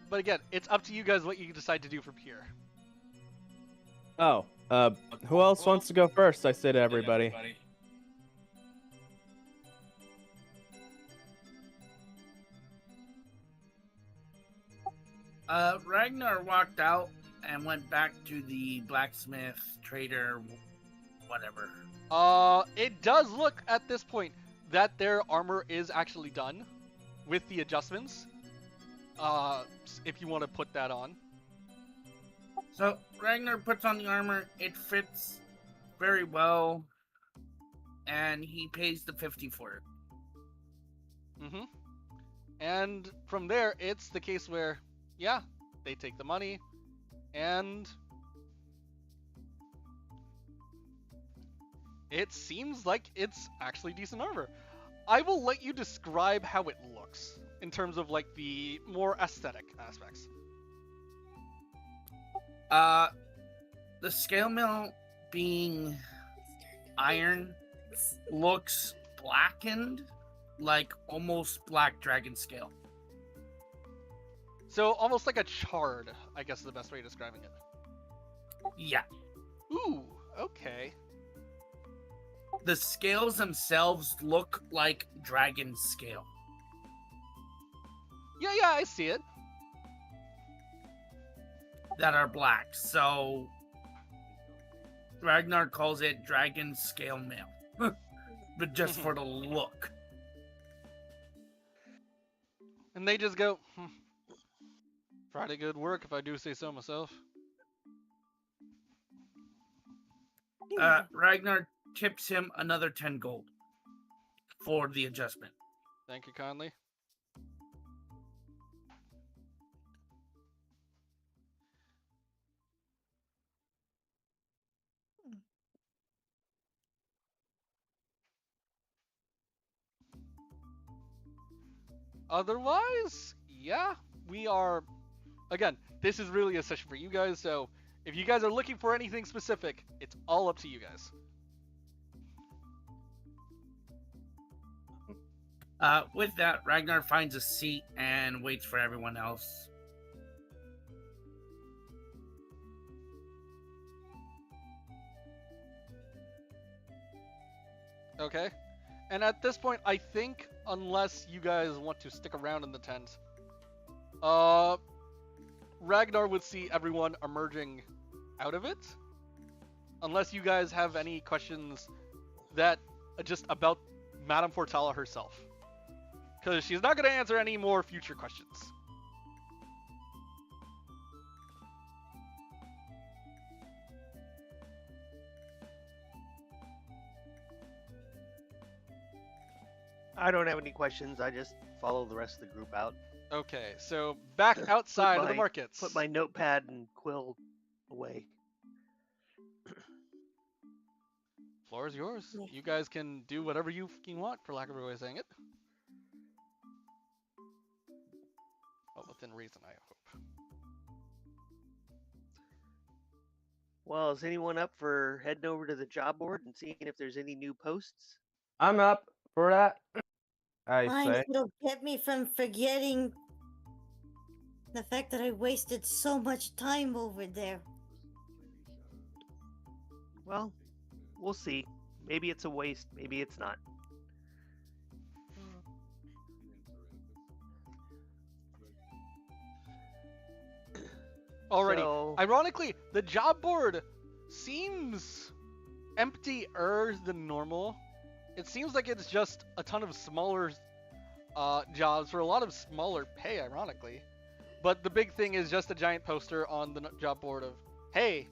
But again, it's up to you guys what you decide to do from here. Oh, who else wants to go first? I say to everybody. Ragnar walked out and went back to the blacksmith, trader, whatever. It does look at this point that their armor is actually done with the adjustments. If you want to put that on. So Ragnar puts on the armor. It fits very well, and he pays the 50 for it. Mm-hmm. And from there, it's the case where, yeah, they take the money, and it seems like it's actually decent armor. I will let you describe how it looks in terms of like the more aesthetic aspects. The scale mill being iron looks blackened, like almost black dragon scale. So almost like a chard, I guess is the best way of describing it. Yeah. Ooh, okay. The scales themselves look like dragon scale. Yeah, I see it. That are black. So Ragnar calls it dragon scale mail. But just for the look. And they just go, pretty good work if I do say so myself. Ragnar tips him another 10 gold for the adjustment. Thank you kindly. Otherwise, yeah, we are... Again, this is really a session for you guys, so if you guys are looking for anything specific, it's all up to you guys. With that, Ragnar finds a seat and waits for everyone else. Okay. And at this point, I think, unless you guys want to stick around in the tent, Ragnar would see everyone emerging out of it. unless you guys have any questions that just about Madame Fortala herself, because she's not going to answer any more future questions. I don't have any questions. I just follow the rest of the group out. Okay, so back outside of the my- markets. Put my notepad and quill away. Floor is yours. Yeah. You guys can do whatever you fucking want, for lack of a way of saying it. Well, within reason, I hope. Well, is anyone up for heading over to the job board and seeing if there's any new posts? I'm up for that. I Fine, say. if it'll get me from forgetting the fact that I wasted so much time over there. Well, we'll see. Maybe it's a waste. Maybe it's not. Alrighty. So, Ironically, the job board seems emptier than normal. It seems like it's just a ton of smaller jobs for a lot of smaller pay, ironically. But the big thing is just a giant poster on the job board of, hey,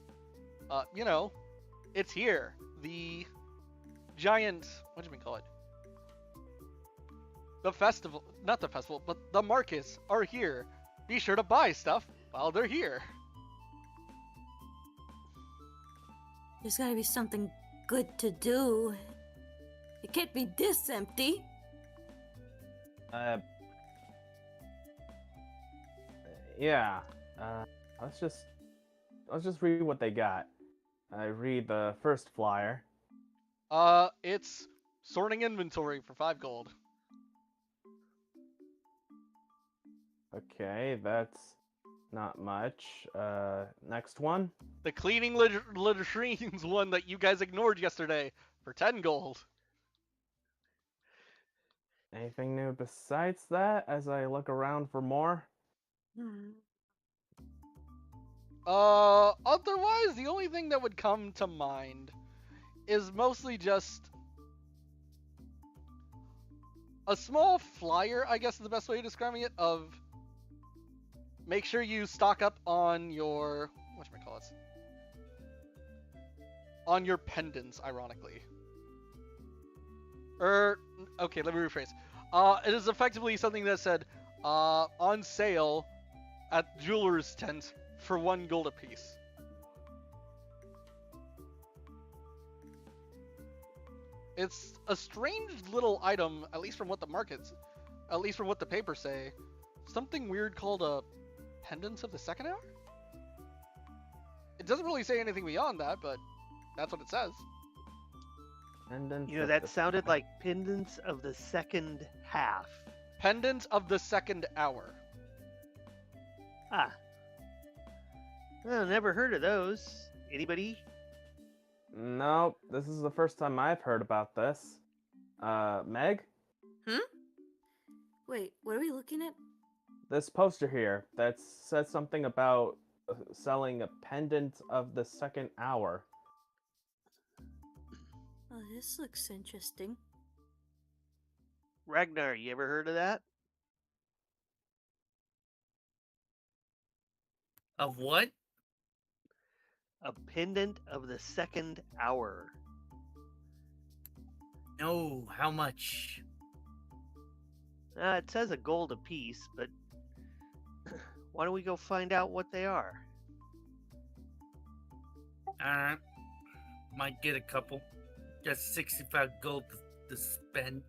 you know, it's here. The giant, what do we call it? The festival, not the festival, but the markets are here. Be sure to buy stuff while they're here. There's gotta be something good to do. It can't be this empty. Yeah. Let's just read what they got. I read the first flyer. It's sorting inventory for 5 gold. Okay, that's not much. Next one. The cleaning latrines one that you guys ignored yesterday for 10 gold. Anything new besides that as I look around for more? Otherwise, the only thing that would come to mind is mostly just a small flyer, I guess is the best way of describing it, of make sure you stock up on your, whatchamacallits, on your pendants, ironically. Okay, let me rephrase. It is effectively something that said, on sale at jeweler's tent for 1 gold apiece. It's a strange little item, at least from what the papers say. Something weird called a pendants of the second hour? It doesn't really say anything beyond that, but that's what it says. Pendants you know, of that the sounded second- like pendants of the second half. Pendant of the second hour. Ah. Well, never heard of those. Anybody? No, this is the first time I've heard about this. Meg? Wait, what are we looking at? This poster here that says something about selling a pendant of the second hour. Oh, this looks interesting. Ragnar, you ever heard of that? Of what? A pendant of the second hour. No, how much? It says a gold apiece, but why don't we go find out what they are? Alright. Might get a couple. Just 65 gold to spend.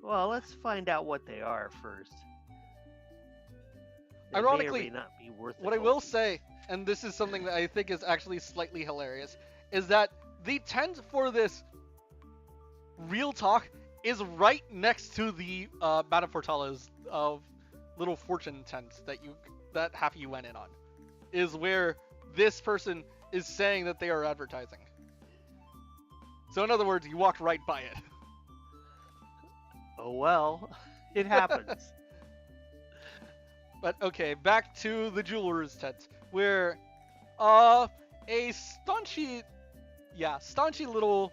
Well, let's find out what they are first. They Ironically, may or may not be worth What the I will gold. say, and this is something that I think is actually slightly hilarious, is that the tent for this real talk is right next to the Madame Fortala's little fortune tent that half of you went in on. Is where this person is saying that they are advertising. So in other words, you walked right by it. Oh well, it happens. But okay, back to the jeweler's tent, where a staunchy little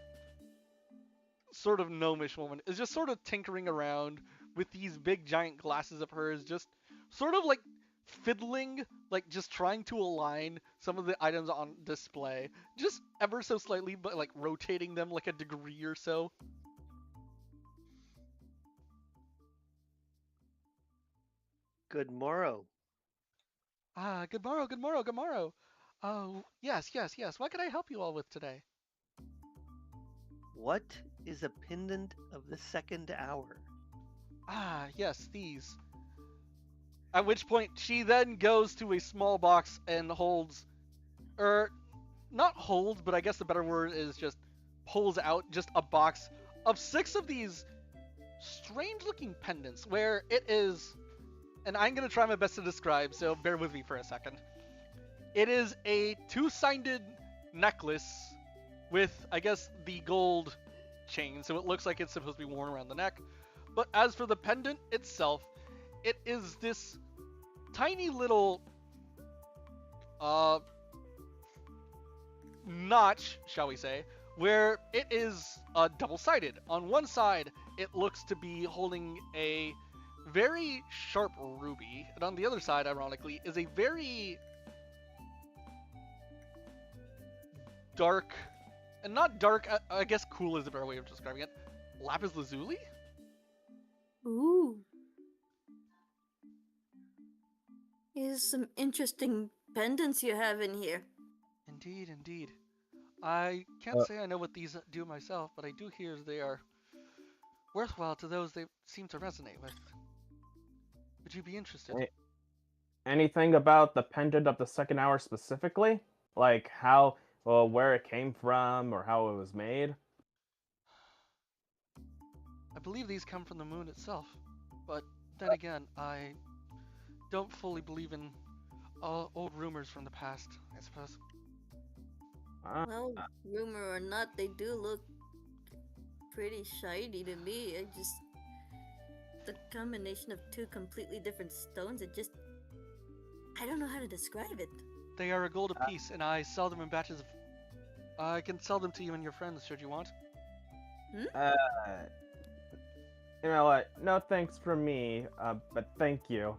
sort of gnomish woman is just sort of tinkering around with these big giant glasses of hers, just sort of like fiddling, like just trying to align some of the items on display, just ever so slightly, but like rotating them like a degree or so. Good morrow. Ah, good morrow, good morrow, good morrow. Oh, yes, yes, yes. What can I help you all with today? What is a pendant of the second hour? Ah, yes, these. At which point she then goes to a small box and holds, or not holds, but I guess the better word is just pulls out just a box of 6 of these strange looking pendants where it is, and I'm going to try my best to describe, so bear with me for a second. It is a 2-sided necklace with, I guess, the gold chain, so it looks like it's supposed to be worn around the neck. But as for the pendant itself, it is this tiny little notch, shall we say, where it is double-sided. On one side, it looks to be holding a very sharp ruby, and on the other side, ironically, is a very dark, and not dark, I guess cool is a better way of describing it, lapis lazuli? Ooh. Here's some interesting pendants you have in here. Indeed, indeed. I can't say I know what these do myself, but I do hear they are worthwhile to those they seem to resonate with. Would you be interested? Anything about the pendant of the second hour specifically? Like how, well, where it came from or how it was made? I believe these come from the moon itself, but then again, I don't fully believe in old rumors from the past, I suppose. Well, rumor or not, they do look pretty shiny to me. The combination of 2 completely different stones, I don't know how to describe it. They are a gold apiece, and I sell them in batches of... I can sell them to you and your friends, should you want. You know what? No thanks from me, but thank you.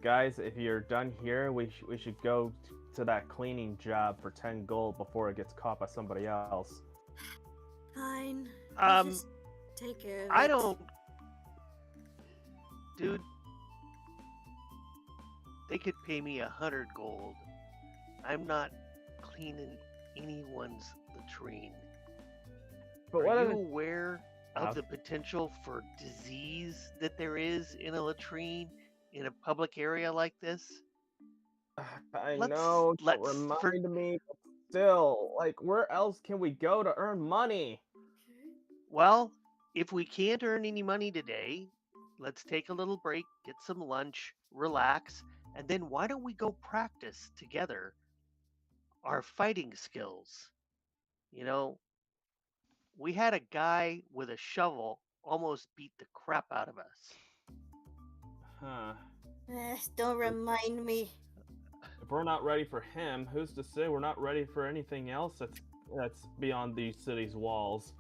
Guys, if you're done here, we should go to that cleaning job for 10 gold before it gets caught by somebody else. Fine. Just take care of it. I don't. Dude, they could pay me 100 gold. I'm not cleaning anyone's latrine. But Are you aware of the potential for disease that there is in a latrine in a public area like this? I Let's- know, let's don't for- remind me, but still, like, where else can we go to earn money? Well, if we can't earn any money today, let's take a little break, get some lunch, relax, and then why don't we go practice together our fighting skills? You know, we had a guy with a shovel almost beat the crap out of us. Huh. Don't remind me. If we're not ready for him, who's to say we're not ready for anything else that's beyond the city's walls?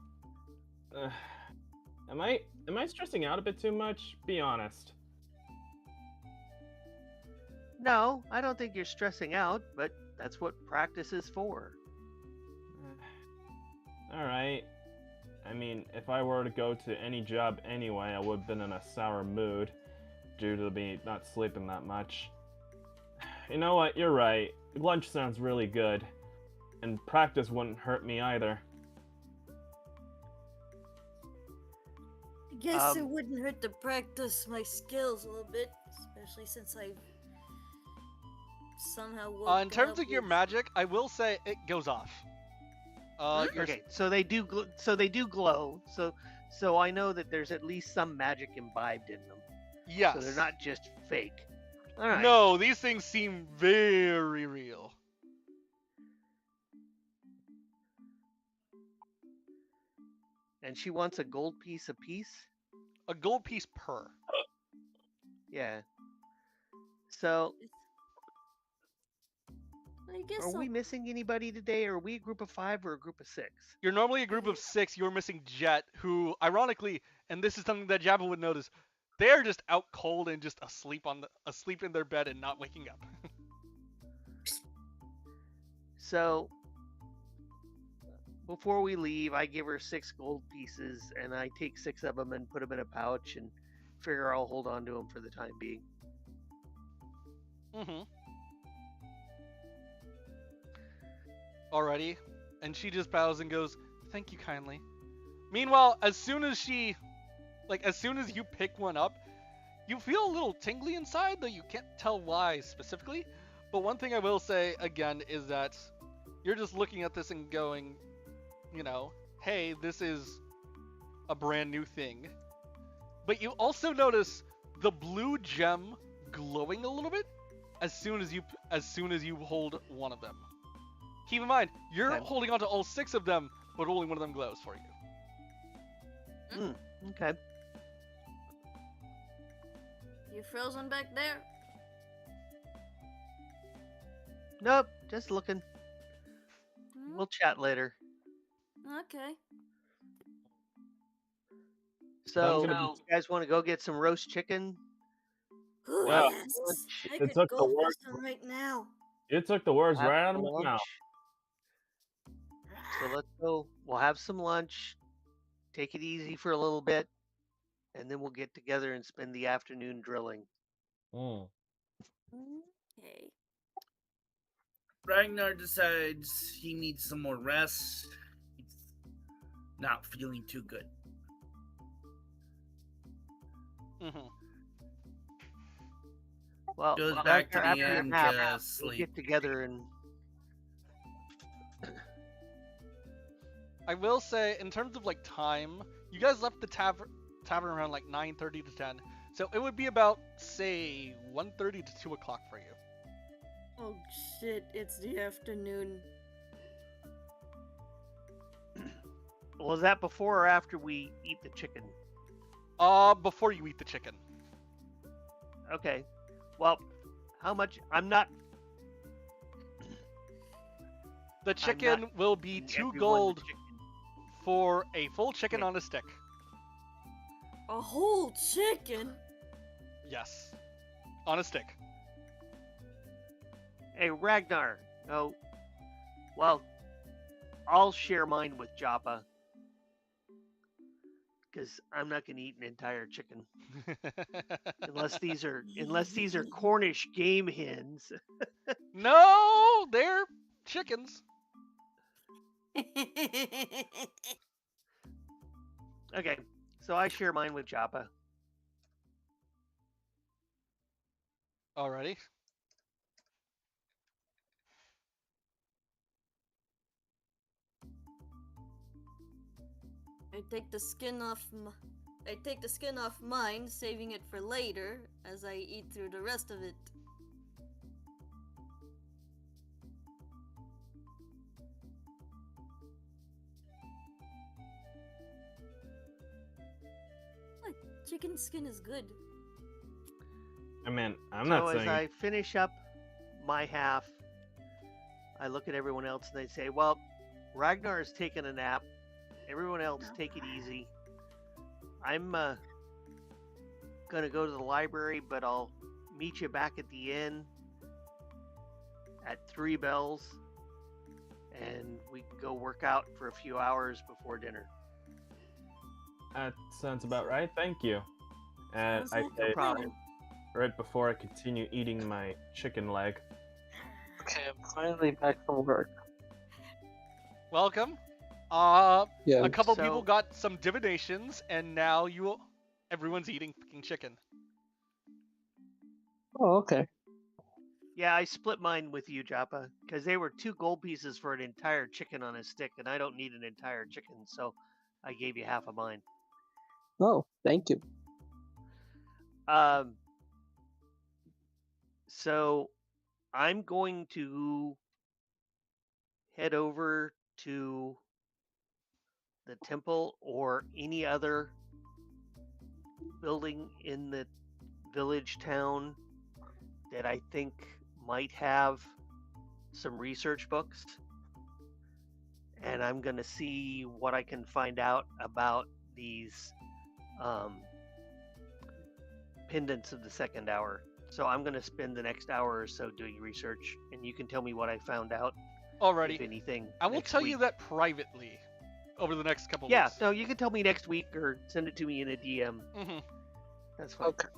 Am I stressing out a bit too much? Be honest. No, I don't think you're stressing out, but that's what practice is for. Alright. I mean, if I were to go to any job anyway, I would have been in a sour mood due to me not sleeping that much. You know what? You're right. Lunch sounds really good. And practice wouldn't hurt me either. I guess it wouldn't hurt to practice my skills a little bit, especially since I somehow woke In terms up of your with- magic, I will say it goes off. Your Okay, so they do. They do glow. So I know that there's at least some magic imbibed in them. Yes. So they're not just fake. All right. No, these things seem very real. And she wants a gold piece apiece. A gold piece per. Yeah. So I guess Are we missing anybody today? Are we a group of 5 or a group of 6? You're normally a group of 6. You're missing Jet, who, ironically, and this is something that Jabba would notice, they are just out cold and just asleep in their bed and not waking up. So, before we leave, I give her 6 gold pieces, and I take 6 of them and put them in a pouch, and figure I'll hold on to them for the time being. Mm-hmm. Alrighty. And she just bows and goes, "Thank you kindly." Meanwhile, as soon as you pick one up, you feel a little tingly inside, though you can't tell why specifically. But one thing I will say, again, is that you're just looking at this and going, hey, this is a brand new thing. But you also notice the blue gem glowing a little bit as soon as you hold one of them. Keep in mind, you're Okay. holding onto all 6 of them, but only one of them glows for you. Okay. You frozen back there? Nope, just looking. Hmm? We'll chat later. Okay. So, gonna you guys want to go get some roast chicken? Ooh, Well, yes. I it could took the go for work. some right now. You took the words Have right out of some my mouth. So let's go. We'll have some lunch. Take it easy for a little bit, and then we'll get together and spend the afternoon drilling. Mm. Okay. Ragnar decides he needs some more rest. He's not feeling too good. Mm-hmm. Well, Goes back to the after inn nap, to we'll sleep. get together and I will say, in terms of time, you guys left the tavern around 9:30 to 10, so it would be about, say, 1:30 to 2 o'clock for you. Oh shit, it's the afternoon. Was that before or after we eat the chicken? Before you eat the chicken. Okay. Well, how much? I'm not. The chicken will be giving 2 everyone the gold chicken. for a full chicken on a stick. A whole chicken? Yes. On a stick. Hey, Ragnar. Oh, well, I'll share mine with Joppa. Because I'm not going to eat an entire chicken unless these are Cornish game hens. No, they're chickens. Okay, so I share mine with Joppa. Alrighty. I take the skin off mine, saving it for later as I eat through the rest of it. What? Chicken skin is good. I mean, I'm So not as saying. I finish up my half, I look at everyone else and they say, well, Ragnar has taken a nap. Everyone else, take it easy. I'm going to go to the library, but I'll meet you back at the inn at 3 bells. And we can go work out for a few hours before dinner. That sounds about right. Thank you. And Sounds I like a say, problem. right before I continue eating my chicken leg. Okay, I'm finally back from work. Welcome. Yeah. A couple So- people got some divinations, and now everyone's eating fucking chicken. Oh, okay. Yeah, I split mine with you, Joppa, because they were 2 gold pieces for an entire chicken on a stick, and I don't need an entire chicken, so I gave you half of mine. Oh, thank you. So I'm going to head over to the temple or any other building in the village town that I think might have some research books, and I'm gonna see what I can find out about these pendants of the second hour. So I'm gonna spend the next hour or so doing research, and you can tell me what I found out, if Alrighty. anything. I will next tell you week. that privately over the next couple Yeah, weeks. no, you can tell me next week or send it to me in a DM. Hmm. That's fine. Okay.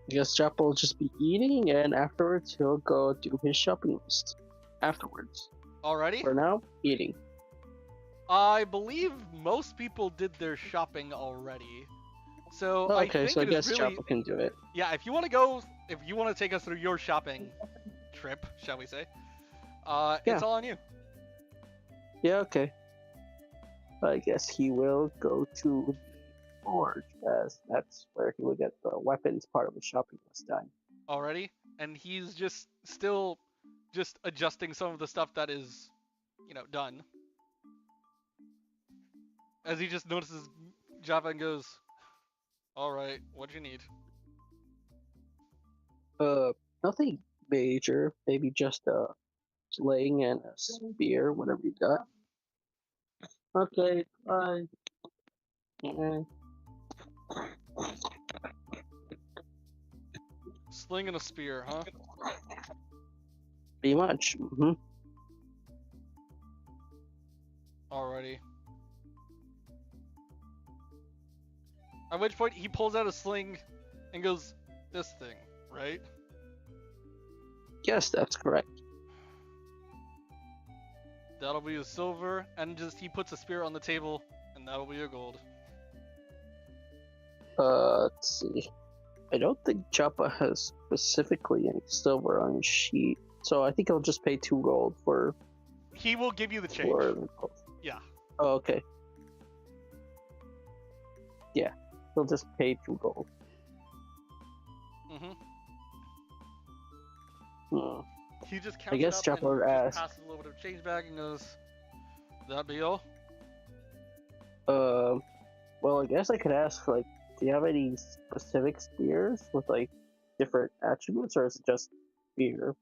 I guess Jap will just be eating, and afterwards he'll go do his shopping list. Afterwards. Alrighty. For now, eating. I believe most people did their shopping already. So I Okay, think so I it is guess really Jap can do it. yeah. If you want to go, if you want to take us through your shopping trip, shall we say? Yeah. It's all on you. Yeah, okay. I guess he will go to Forge, as that's where he will get the weapons part of the shopping list done. Already, and he's just still just adjusting some of the stuff that is, done. As he just notices Java and goes, "All right, what do you need?" Nothing major. Maybe just a sling and a spear, whatever you got. Okay, fine. Yeah. Sling and a spear, huh? Pretty much. Mm-hmm. Alrighty. At which point he pulls out a sling and goes, "This thing, right?" Yes, that's correct. That'll be a silver, and just he puts a spear on the table, and that'll be a gold. Let's see. I don't think Joppa has specifically any silver on his sheet, so I think I'll just pay 2 gold for. He will give you the change. Yeah. Oh, okay. Yeah, he'll just pay 2 gold. Mhm. Hmm. He just counts guess it up Chopper and just asked. passes a little bit of change back and goes, "That be all?" Well, I guess I could ask, like, do you have any specific spears with, like, different attributes, or is it just spear?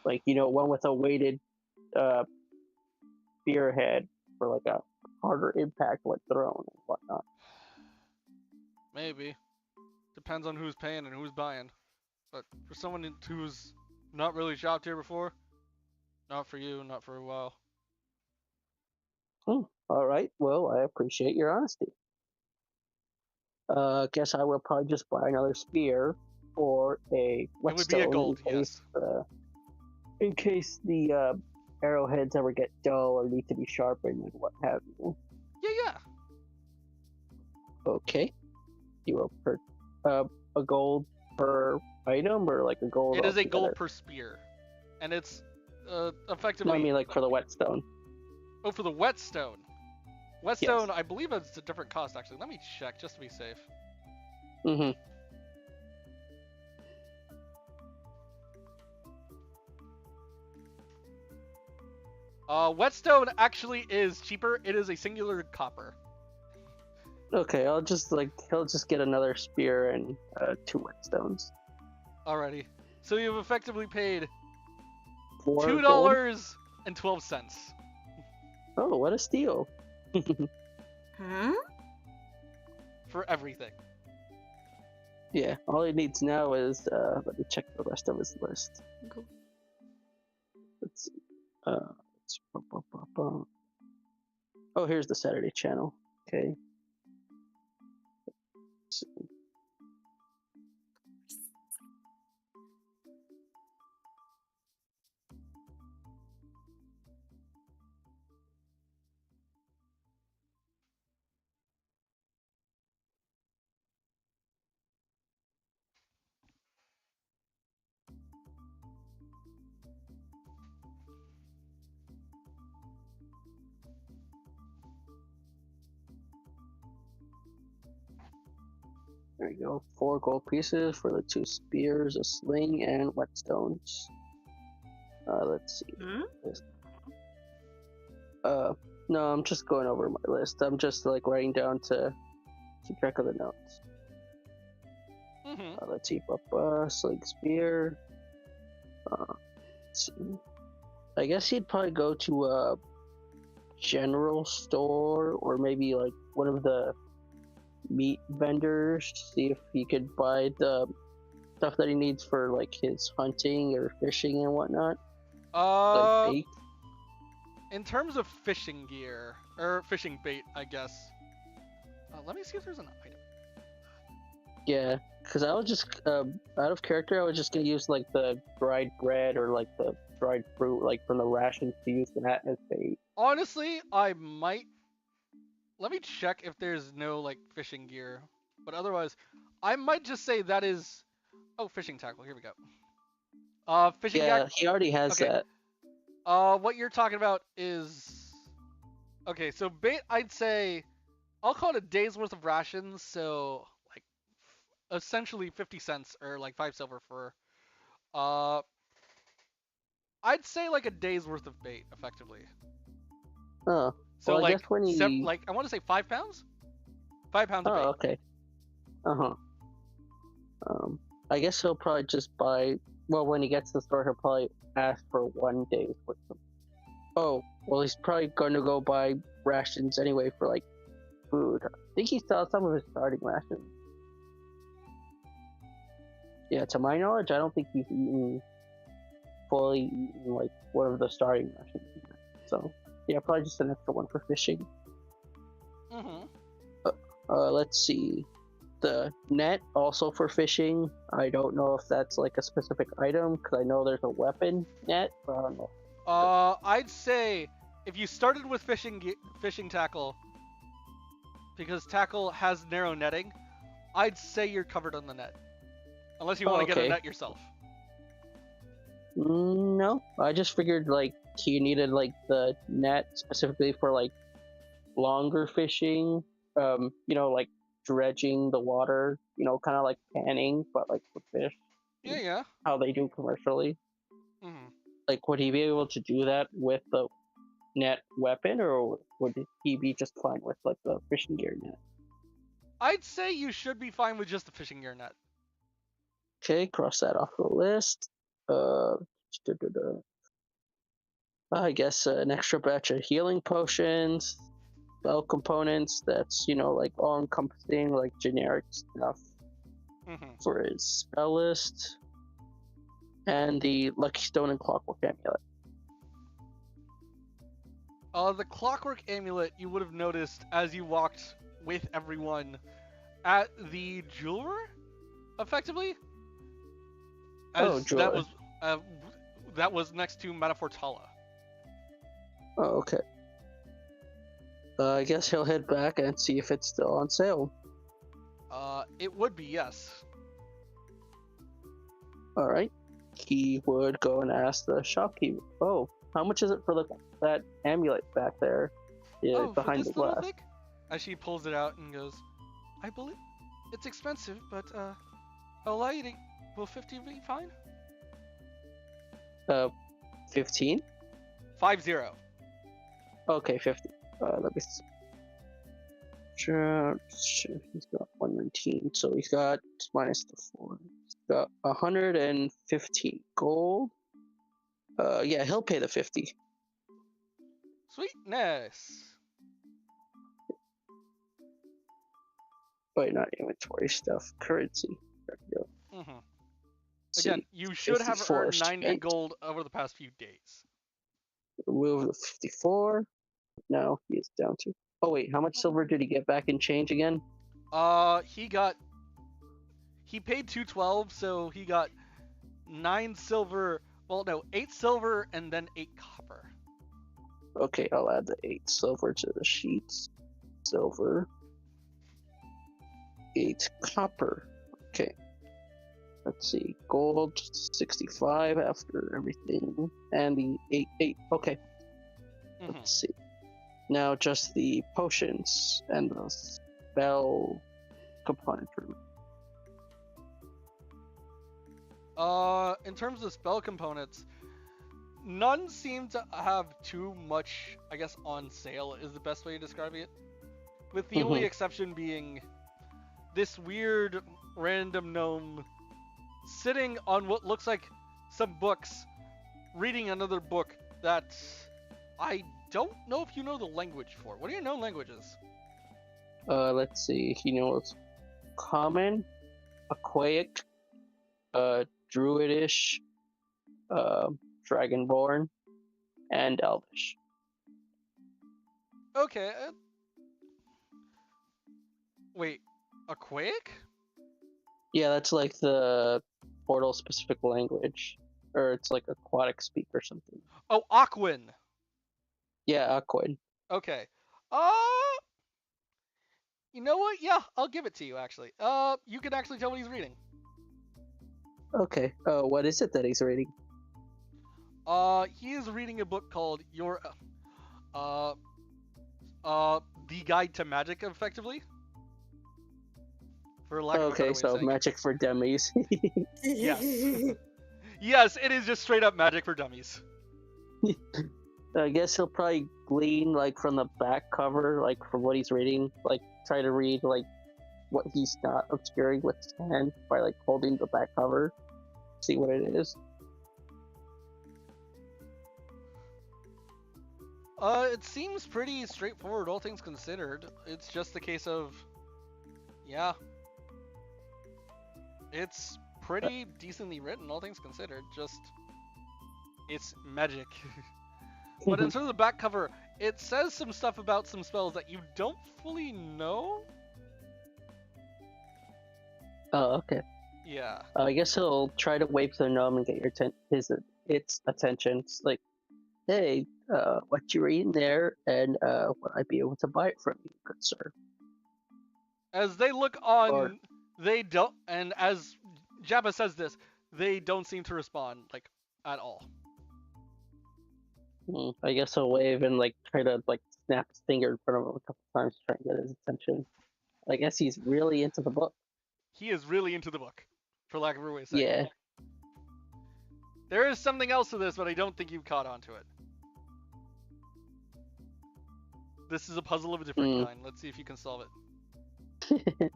Like, one with a weighted, spearhead for, like, a harder impact when thrown and whatnot. Maybe. Depends on who's paying and who's buying. But for someone who's not really shopped here before, not for you, not for a while. Alright, well, I appreciate your honesty. Guess I will probably just buy another spear or a It would be a whetstone gold, in case the arrowheads ever get dull or need to be sharpened and what have you. Yeah. Okay. You will per a gold per item, or like a gold? It is a gold altogether? per spear. And it's No, effectively... I mean like for the whetstone. Oh, for the whetstone. Whetstone, I believe it's a different cost, actually. Let me check, just to be safe. Mm-hmm. Whetstone actually is cheaper. It is a singular copper. Okay, he'll just get another spear and 2 whetstones. Alrighty. So you've effectively paid 4 gold? $2.12 Oh, what a steal! Huh? for everything. Yeah, all he needs now is let me check the rest of his list. Go. Let's see. Oh, here's the Saturday channel. Okay. Let's see. There you go. 4 gold pieces for the 2 spears, a sling, and whetstones. Let's see. Hmm? No, I'm just going over my list. I'm just like writing down to keep track of the notes. Mm-hmm. Let's see. Sling, spear. let's see. I guess he'd probably go to a general store or maybe like one of the meat vendors, see if he could buy the stuff that he needs for like his hunting or fishing and whatnot. Like bait. In terms of fishing gear or fishing bait, I guess. Let me see if there's an item. Yeah, because I was just out of character. I was just gonna use like the dried bread or like the dried fruit, like from the rations, to use that as bait. Honestly, I might. Let me check if there's no like fishing gear, but otherwise, I might just say that is. Oh, fishing tackle. Here we go. Fishing Yeah, tackle. he already has Okay. that. What you're talking about is. Okay, so bait. I'd say, I'll call it a day's worth of rations. So like, essentially 50 cents or like 5 silver for. I'd say like a day's worth of bait, effectively. Oh, So well, I like, guess when he... like I want to say 5 pounds. 5 pounds of Oh, bait. okay. I guess he'll probably just buy. Well, when he gets to the store, he'll probably ask for 1 day's worth of. Oh, well, he's probably going to go buy rations anyway for like food. I think he still has some of his starting rations. Yeah, to my knowledge, I don't think he's fully eaten like one of the starting rations. So yeah, probably just an extra one for fishing. Mm-hmm. Let's see. The net also for fishing. I don't know if that's like a specific item because I know there's a weapon net, but I don't know. I'd say if you started with fishing tackle, because tackle has narrow netting, I'd say you're covered on the net, unless you want to get a okay. net yourself. No, I just figured like he needed like the net specifically for like longer fishing. You know, like dredging the water. You know, kind of like panning, but like for fish. Yeah. How they do commercially. Mm-hmm. Like, would he be able to do that with the net weapon, or would he be just fine with like the fishing gear net? I'd say you should be fine with just the fishing gear net. Okay, cross that off the list. I guess an extra batch of healing potions, spell components. That's, you know, like all encompassing, like generic stuff for his spell list, and the Lucky Stone and Clockwork Amulet. The Clockwork Amulet you would have noticed as you walked with everyone at the jeweler, effectively. As jeweler. That was next to Metafortala. Oh, okay. I guess he'll head back and see if it's still on sale. It would be, yes. Alright. He would go and ask the shopkeeper, oh, how much is it for that amulet back there behind the glass? Thing? As she pulls it out and goes, I believe it's expensive, but I'll allow you to. Will 50 be fine? 15? 50. Okay, 50. Let me see. Sure, he's got 119, so he's got minus the 4. He's got 115 gold. Yeah, he'll pay the 50. Sweetness. Wait, not inventory stuff. Currency. There we go. Mm-hmm. Again, you should have earned 90 spent. gold over the past few days. Remove the 54. Now he is down to. Oh wait, how much silver did he get back in change again? He paid 212, so he got 9 silver. Well, no, 8 silver and then 8 copper. Okay, I'll add the 8 silver to the sheets. Silver. 8 copper. Okay. Let's see. Gold 65 after everything. And the 8. Okay. Mm-hmm. Let's see. Now just the potions and the spell component room. In terms of spell components, none seem to have too much, I guess, on sale is the best way of describing it. With the only exception being this weird random gnome sitting on what looks like some books, reading another book that I don't know if you know the language for. What are your known languages? Let's see. He knows Common, Aquaic, Druidish, Dragonborn, and Elvish. Okay. Wait, Aquaic? Yeah, that's like the portal specific language. Or it's like aquatic speak or something. Oh, Aquan. Yeah, Aquid. Okay. You know what? Yeah, I'll give it to you actually. You can actually tell what he's reading. Okay. What is it that he's reading? He is reading a book called The Guide to Magic, effectively. For lack of a better way Okay, of so saying it. magic for dummies. Yes. Yes, it is just straight up magic for dummies. I guess he'll probably glean like from the back cover, like from what he's reading, like try to read like what he's not obscuring with his hand by like holding the back cover, see what it is. It seems pretty straightforward, all things considered. It's just a case of, yeah. It's pretty decently written, all things considered. Just, it's magic. But in terms of the back cover, it says some stuff about some spells that you don't fully know. Oh, okay. Yeah. I guess he'll try to wave to the gnome and get your its attention. It's like, hey, what you reading there, and would I be able to buy it from you, good sir? As they look on, Or- they don't, and as Jabba says this, they don't seem to respond, like, at all. I guess he'll wave and like try to like snap his finger in front of him a couple times to try and get his attention. I guess he's really into the book. He is really into the book, for lack of a way of saying it. Yeah. There is something else to this, but I don't think you've caught on to it. This is a puzzle of a different kind. Let's see if you can solve it.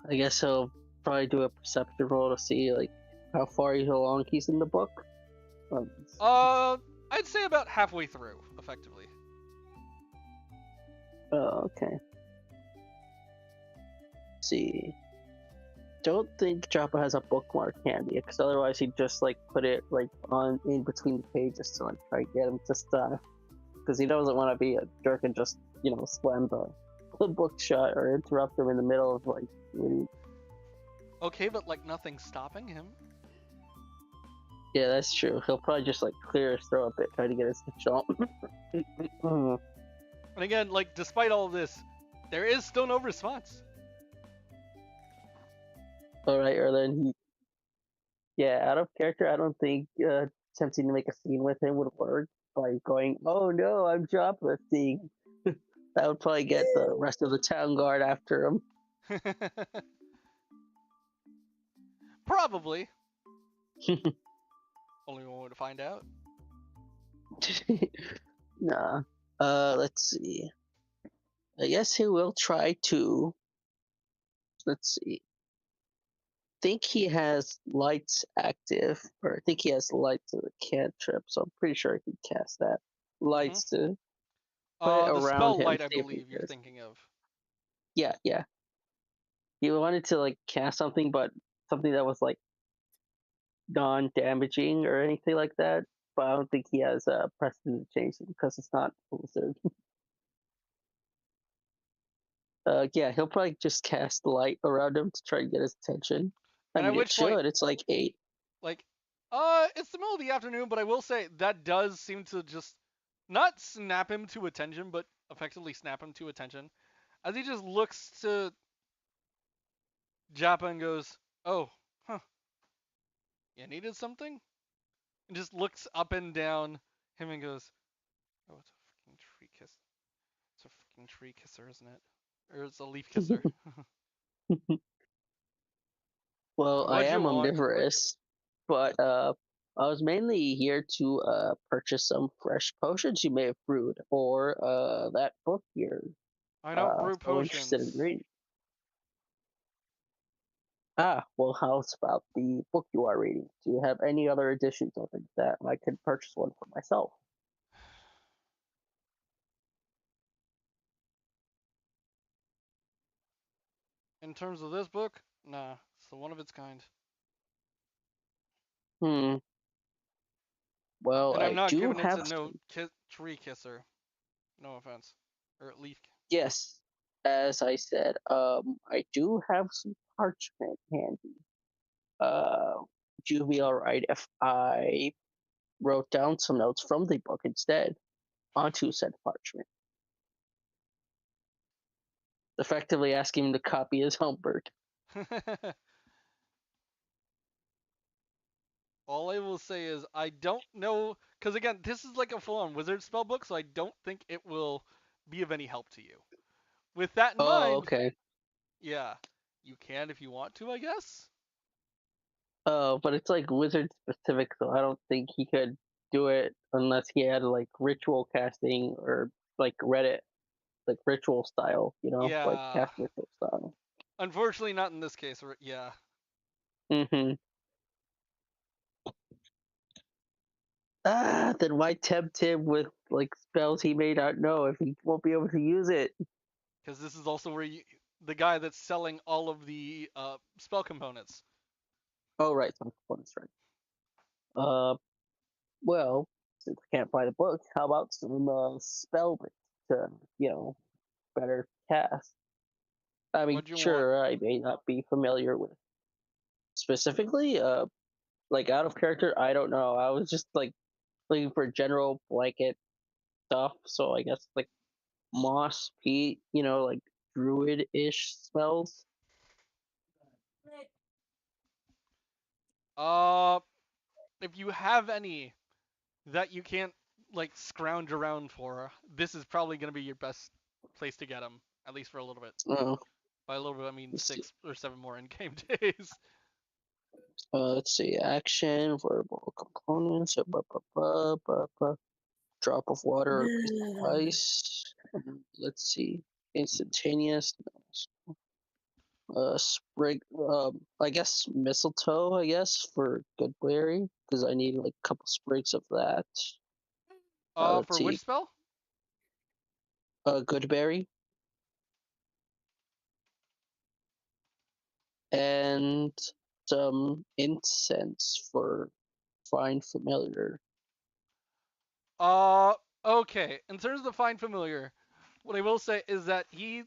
I guess he'll probably do a perception roll to see like how far along he's in the book. I'd say about halfway through, effectively. Oh, okay. Let's see. Don't think Joppa has a bookmark handy, because otherwise he'd just like put it like on in between the pages to like try to get him to stop. Because he doesn't want to be a jerk and just, you know, slam the book shut or interrupt him in the middle of like reading. Okay, but like nothing's stopping him. Yeah, that's true. He'll probably just like clear his throat a bit, try to get his jump. And again, like despite all of this, there is still no response. Alright, or then out of character, I don't think attempting to make a scene with him would work by going, oh no, I'm shoplifting. That would probably get the rest of the town guard after him. Probably. Only one way to find out. Nah. Let's see. I guess he will try to. Let's see. Think he has lights active, or I think he has lights in the cantrip, so I'm pretty sure he can cast that. Lights to put it The around spell him. light, I see if he believe you're does. thinking of. Yeah. He wanted to like cast something, but something that was like non-damaging or anything like that. But I don't think he has precedent to change it because it's not Blizzard. Yeah, he'll probably just cast light around him to try and get his attention. I And at mean, it which point- should. It's like 8. Like, it's the middle of the afternoon, but I will say that does seem to just not snap him to attention, but effectively snap him to attention. As he just looks to Japa and goes, oh, huh. You needed something? And just looks up and down him and goes, oh, it's a freaking tree kiss. It's a freaking tree kisser, isn't it? Or it's a leaf kisser. Well, I What'd you am want? omnivorous, but I was mainly here to purchase some fresh potions you may have brewed, or that book here. I don't brew So interested in potions. reading. Well, how's about the book you are reading? Do you have any other editions of it that I could purchase one for myself? In terms of this book, nah, it's the one of its kind. Hmm. Well, And I'm I not do giving it have to no some. tree kisser. No offense. Or leaf. Yes, as I said, I do have some parchment handy. Would you be alright if I wrote down some notes from the book instead onto said parchment? Effectively asking him to copy his homework. All I will say is I don't know, because again, this is like a full-on wizard spell book, so I don't think it will be of any help to you. With that in Oh, mind, okay. yeah, you can if you want to, I guess. But it's like wizard specific, so I don't think he could do it unless he had like ritual casting or like Reddit, like ritual style, like Yeah, cast ritual style. unfortunately, not in this case. Yeah, Mm-hmm. Then why tempt him with like spells he may not know if he won't be able to use it? because this is also where the guy that's selling all of the spell components. Oh, right, some components, right. Uh, well, since I can't buy the book, how about some spell bits to, better cast? I mean, What do you want? sure, I may not be familiar with specifically, like out of character, I don't know. I was just like looking for general blanket stuff, so I guess like moss, peat, like druid-ish spells. Uh, if you have any that you can't like scrounge around for, this is probably gonna be your best place to get them, at least for a little bit. Oh, By a little bit, I mean let's see. 6 or 7 more in-game days. Let's see. Action, verbal components. Drop of water or a piece of ice. Let's see. Instantaneous. Sprig. I guess mistletoe. I guess for Goodberry because I need like a couple sprigs of that. Let's For which see. spell? Goodberry and some incense for Find Familiar. Okay. In terms of the Find Familiar, what I will say is that you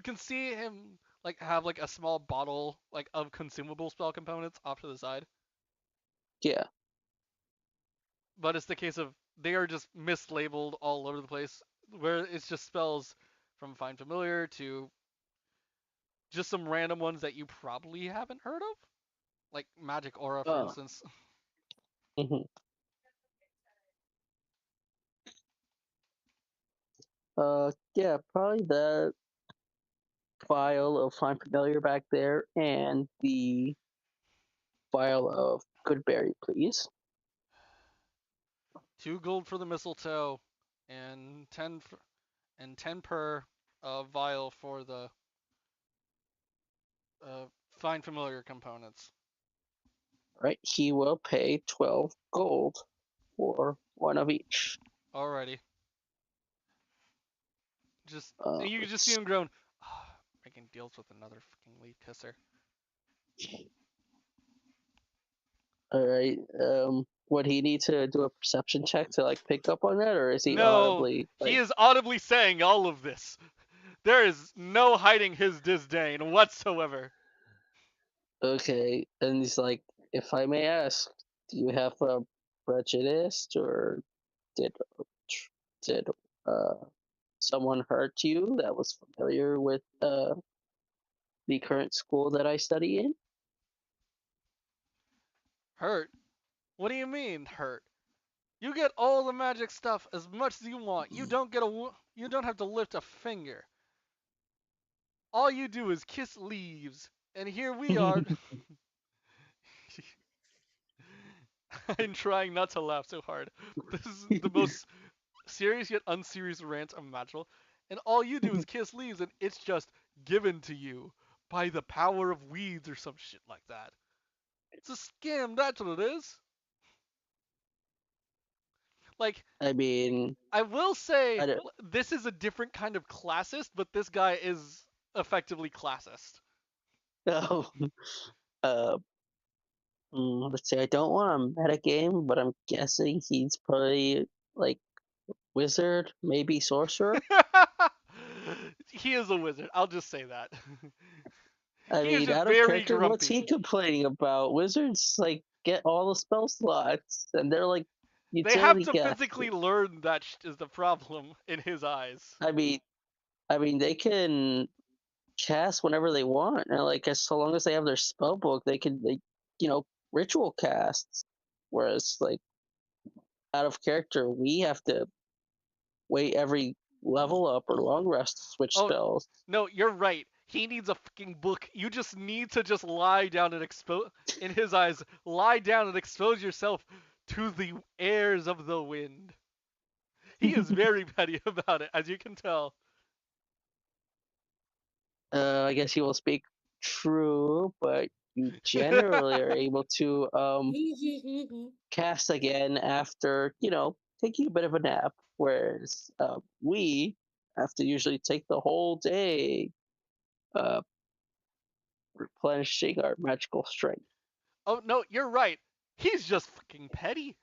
can see him like have like a small bottle like of consumable spell components off to the side, Yeah. but it's the case of they are just mislabeled all over the place, where it's just spells from Find Familiar to just some random ones that you probably haven't heard of, like Magic Aura, for Oh. instance. Mm-hmm. Yeah, probably the file of Find Familiar back there and the file of Goodberry, please. 2 gold for the mistletoe, and 10 per vial for the Find Familiar components. Right, he will pay 12 gold for one of each. Alrighty. You can just see Let's- him groan, oh, making deals with another fucking leaf kisser. all right. Would he need to do a perception check to like pick up on that, or is he No, audibly he like? is audibly saying all of this. There is no hiding his disdain whatsoever. Okay, and he's like, if I may ask, do you have a prejudice, or did did uh someone hurt you that was familiar with the current school that I study in? Hurt? What do you mean, hurt? You get all the magic stuff as much as you want. You don't have to lift a finger. All you do is kiss leaves, and here we are. I'm trying not to laugh so hard. This is the most serious yet unserious rant imaginable. And all you do is kiss leaves, and it's just given to you by the power of weeds or some shit like that. It's a scam, that's what it is. Like, I mean, I will say I don't. this is a different kind of classist, but this guy is effectively classist. Oh, uh, let's see. I don't want a meta game, but I'm guessing he's probably like wizard, maybe sorcerer. He is a wizard. I'll just say that. I He is mean, just out of very character, what's he grumpy. complaining about? Wizards like get all the spell slots, and they're like They have utility to guys. physically learn that is the problem in his eyes. I mean, they can cast whenever they want, and like as so long as they have their spell book, they can like ritual casts. Whereas like out of character, we have to wait every level up or long rest to switch Oh, spells. No, you're right. He needs a fucking book. You just need to just lie down and expose. In his eyes, lie down and expose yourself to the airs of the wind. He is very petty about it, as you can tell. I guess you will speak true, but you generally are able to cast again after taking a bit of a nap, whereas we have to usually take the whole day uh, replenishing our magical strength. Oh no, you're right. He's just fucking petty.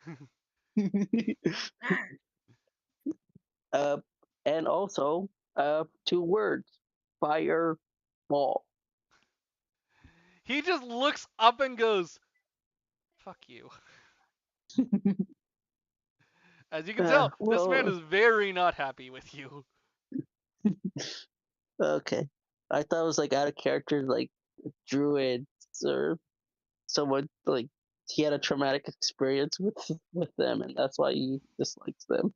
uh, and also 2 words: fireball. He just looks up and goes, "Fuck you." As you can tell, this man is very not happy with you. Okay, I thought it was like out of character, like druids or someone like he had a traumatic experience with them, and that's why he dislikes them.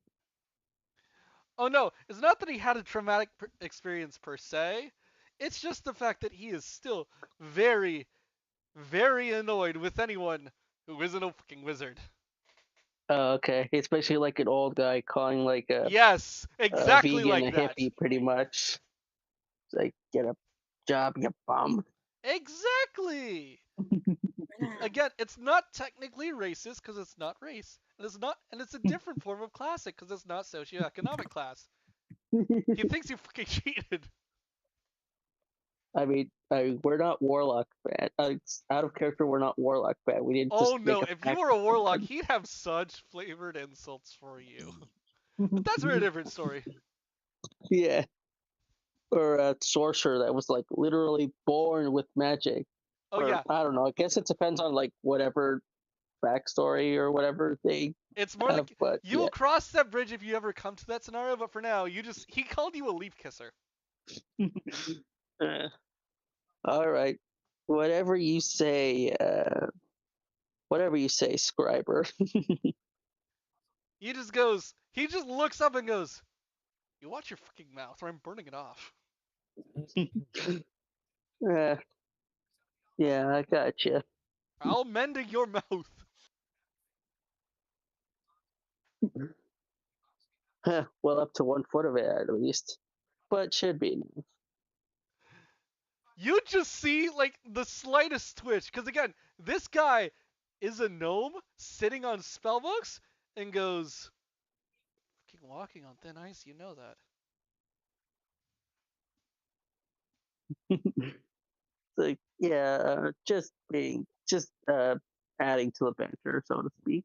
Oh no, it's not that he had a traumatic experience per se. It's just the fact that he is still very, very annoyed with anyone who isn't a fucking wizard. Okay, it's basically like an old guy calling like a Yes, exactly vegan like a that. hippie, pretty much. It's like, get a job, you bum. Exactly. Again, it's not technically racist because it's not race, and it's a different form of classic because it's not socioeconomic class. He thinks you fucking cheated. I mean, we're not warlock fan. Out of character, we're not warlock fan. We didn't just Oh make no, a if you pact were a with warlock, them. he'd have such flavored insults for you. But that's a very different story. Yeah. Or a sorcerer that was like literally born with magic. Oh Or yeah, I don't know. I guess it depends on like whatever backstory or whatever they it's more have. like But you will cross that bridge if you ever come to that scenario. But for now, he called you a leaf kisser. yeah. All right. Whatever you say. Whatever you say, Scriber. He just looks up and goes, "You watch your fucking mouth, or I'm burning it off." Yeah, I gotcha. I'll mend your mouth. Well, up to 1 foot of it at least, but should be enough. You just see like the slightest twitch, because again, this guy is a gnome sitting on spellbooks and goes, "Fucking walking on thin ice, you know that." So yeah, just adding to the banter, so to speak.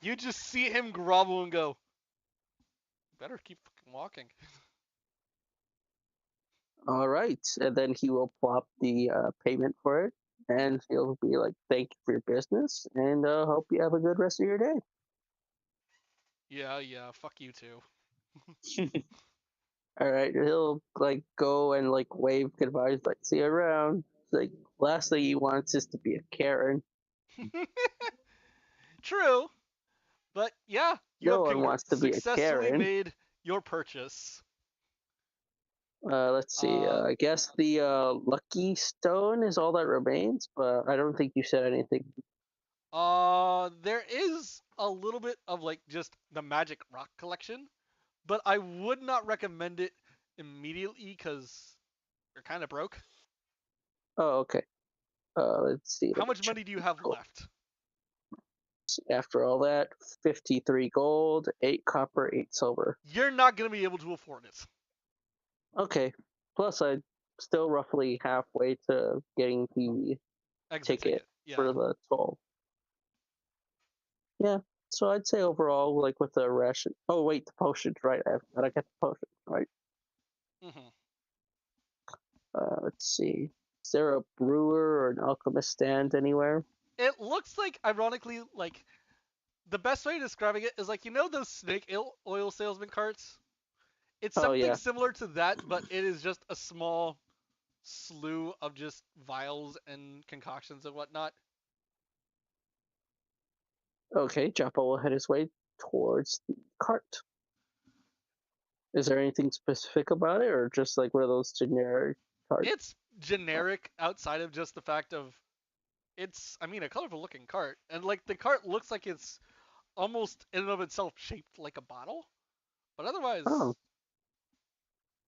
You just see him grovel and go, "Better keep fucking walking." All right, and then he will plop the payment for it, and he'll be like, "Thank you for your business, and hope you have a good rest of your day." Yeah, fuck you too. All right, he'll like go and like wave goodbye, like see you around. Like last thing he wants is to be a Karen. True, but yeah, you No have one wants to be a successfully Karen. made your purchase. Let's see. I guess the lucky stone is all that remains, but I don't think you said anything. There is a little bit of like just the magic rock collection, but I would not recommend it immediately because you're kind of broke. Oh, okay. Let's see. How let me much check money do you have gold. left? After all that, 53 gold, 8 copper, 8 silver. You're not going to be able to afford it. Okay. Plus, I'm still roughly halfway to getting the Exit ticket. Yeah. for the toll. Yeah. So I'd say overall, like with the ration. Oh wait, the potions, right? I gotta get the potions, right? hmm Let's see. Is there a brewer or an alchemist stand anywhere? It looks like, ironically, like the best way of describing it is like, you know those snake oil salesman carts? It's Oh, something yeah. similar to that, but it is just a small slew of just vials and concoctions and whatnot. Okay, Joppa will head his way towards the cart. Is there anything specific about it, or just like one of those generic carts? It's generic outside of just the fact of it's, I mean, a colorful looking cart, and like the cart looks like it's almost in and of itself shaped like a bottle, but otherwise, Oh.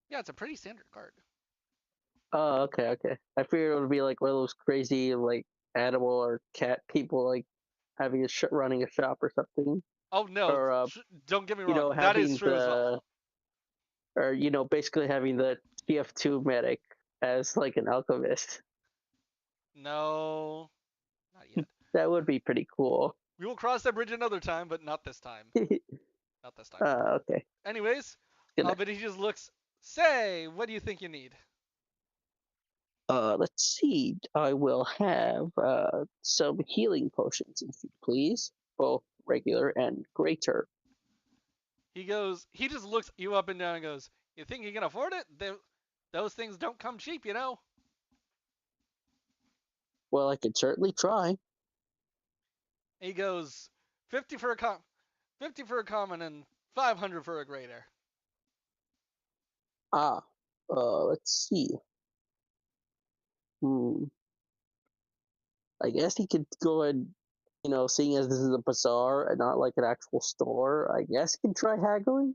yeah, it's a pretty standard cart. Oh, okay, okay. I figured it would be like one of those crazy like animal or cat people like having running a shop or something, Oh no, or don't get me you know, wrong, that is having true as well. or you know, basically having the TF2 medic as like an alchemist. No, not yet. That would be pretty cool. We will cross that bridge another time, but not this time. Not this time. Okay. Anyways, Good but he just looks. Say, what do you think you need? Let's see. I will have some healing potions, if you please, both regular and greater. He goes. He just looks you up and down and goes, "You think you can afford it? Those things don't come cheap, you know." Well, I could certainly try. He goes, 50 for a 50 for a common and 500 for a greater. Ah, let's see. I guess he could go and, you know, seeing as this is a bazaar and not like an actual store, I guess he could try haggling.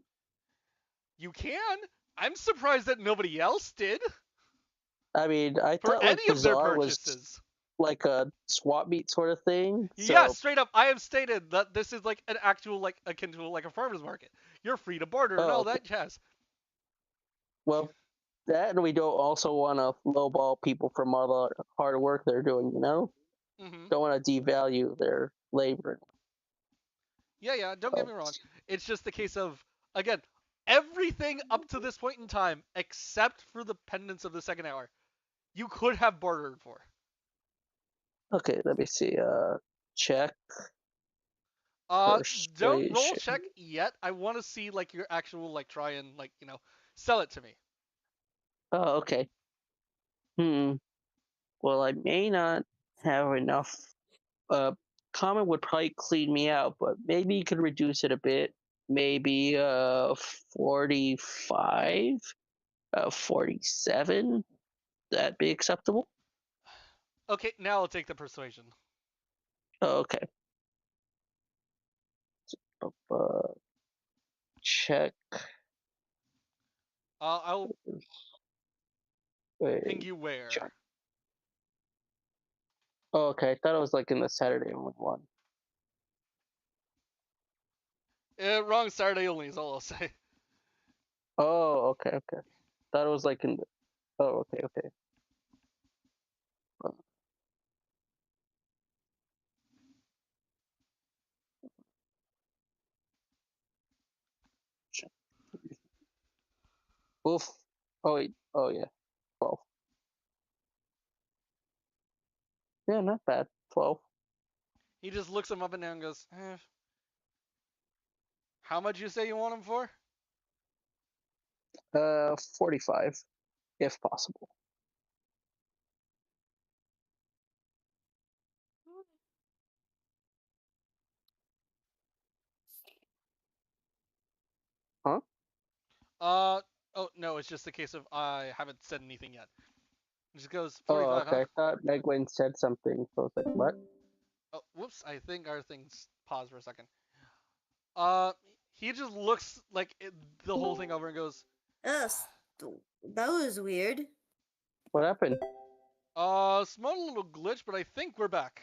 You can. I'm surprised that nobody else did I mean, I for thought like any of their bazaar was purchases. like a swap meet sort of thing. Yeah, So, straight up. I have stated that this is like an actual, like akin to like a farmer's market. You're free to barter and Oh, all that jazz. well, that and we don't also want to lowball people from all the hard work they're doing, you know? hmm Don't want to devalue their labor. Yeah, don't get me wrong. So, It's just the case of, again, everything up to this point in time, except for the pendants of the second hour, you could have bartered for. okay, let me see. Check Don't roll persuasion. check yet. I want to see like your actual like try and like sell it to me. Oh, okay. Well, I may not have enough. Common would probably clean me out, but maybe you could reduce it a bit. Maybe 45, 47. That'd be acceptable. Okay, now I'll take the persuasion. Oh, okay. Check. I'll Wait, ping you where. check. Oh, okay. I thought it was like in the Saturday one. Wrong Saturday only is all I'll say. Oh, okay. Thought it was like in the. Oh, okay. Check. Oof. Oh wait. Oh yeah. 12. Yeah, not bad. 12. He just looks him up and down and goes, how much you say you want him for? 45, if possible. Huh? Oh no, it's just a case of I haven't said anything yet. He just goes, Oh, 45, okay. huh? I thought Megwin said something. So I was like, what? Oh, whoops, I think our thing's paused for a second. Uh, he just looks like the whole thing over and goes, Yes, that was weird. What happened? small little glitch, but I think we're back.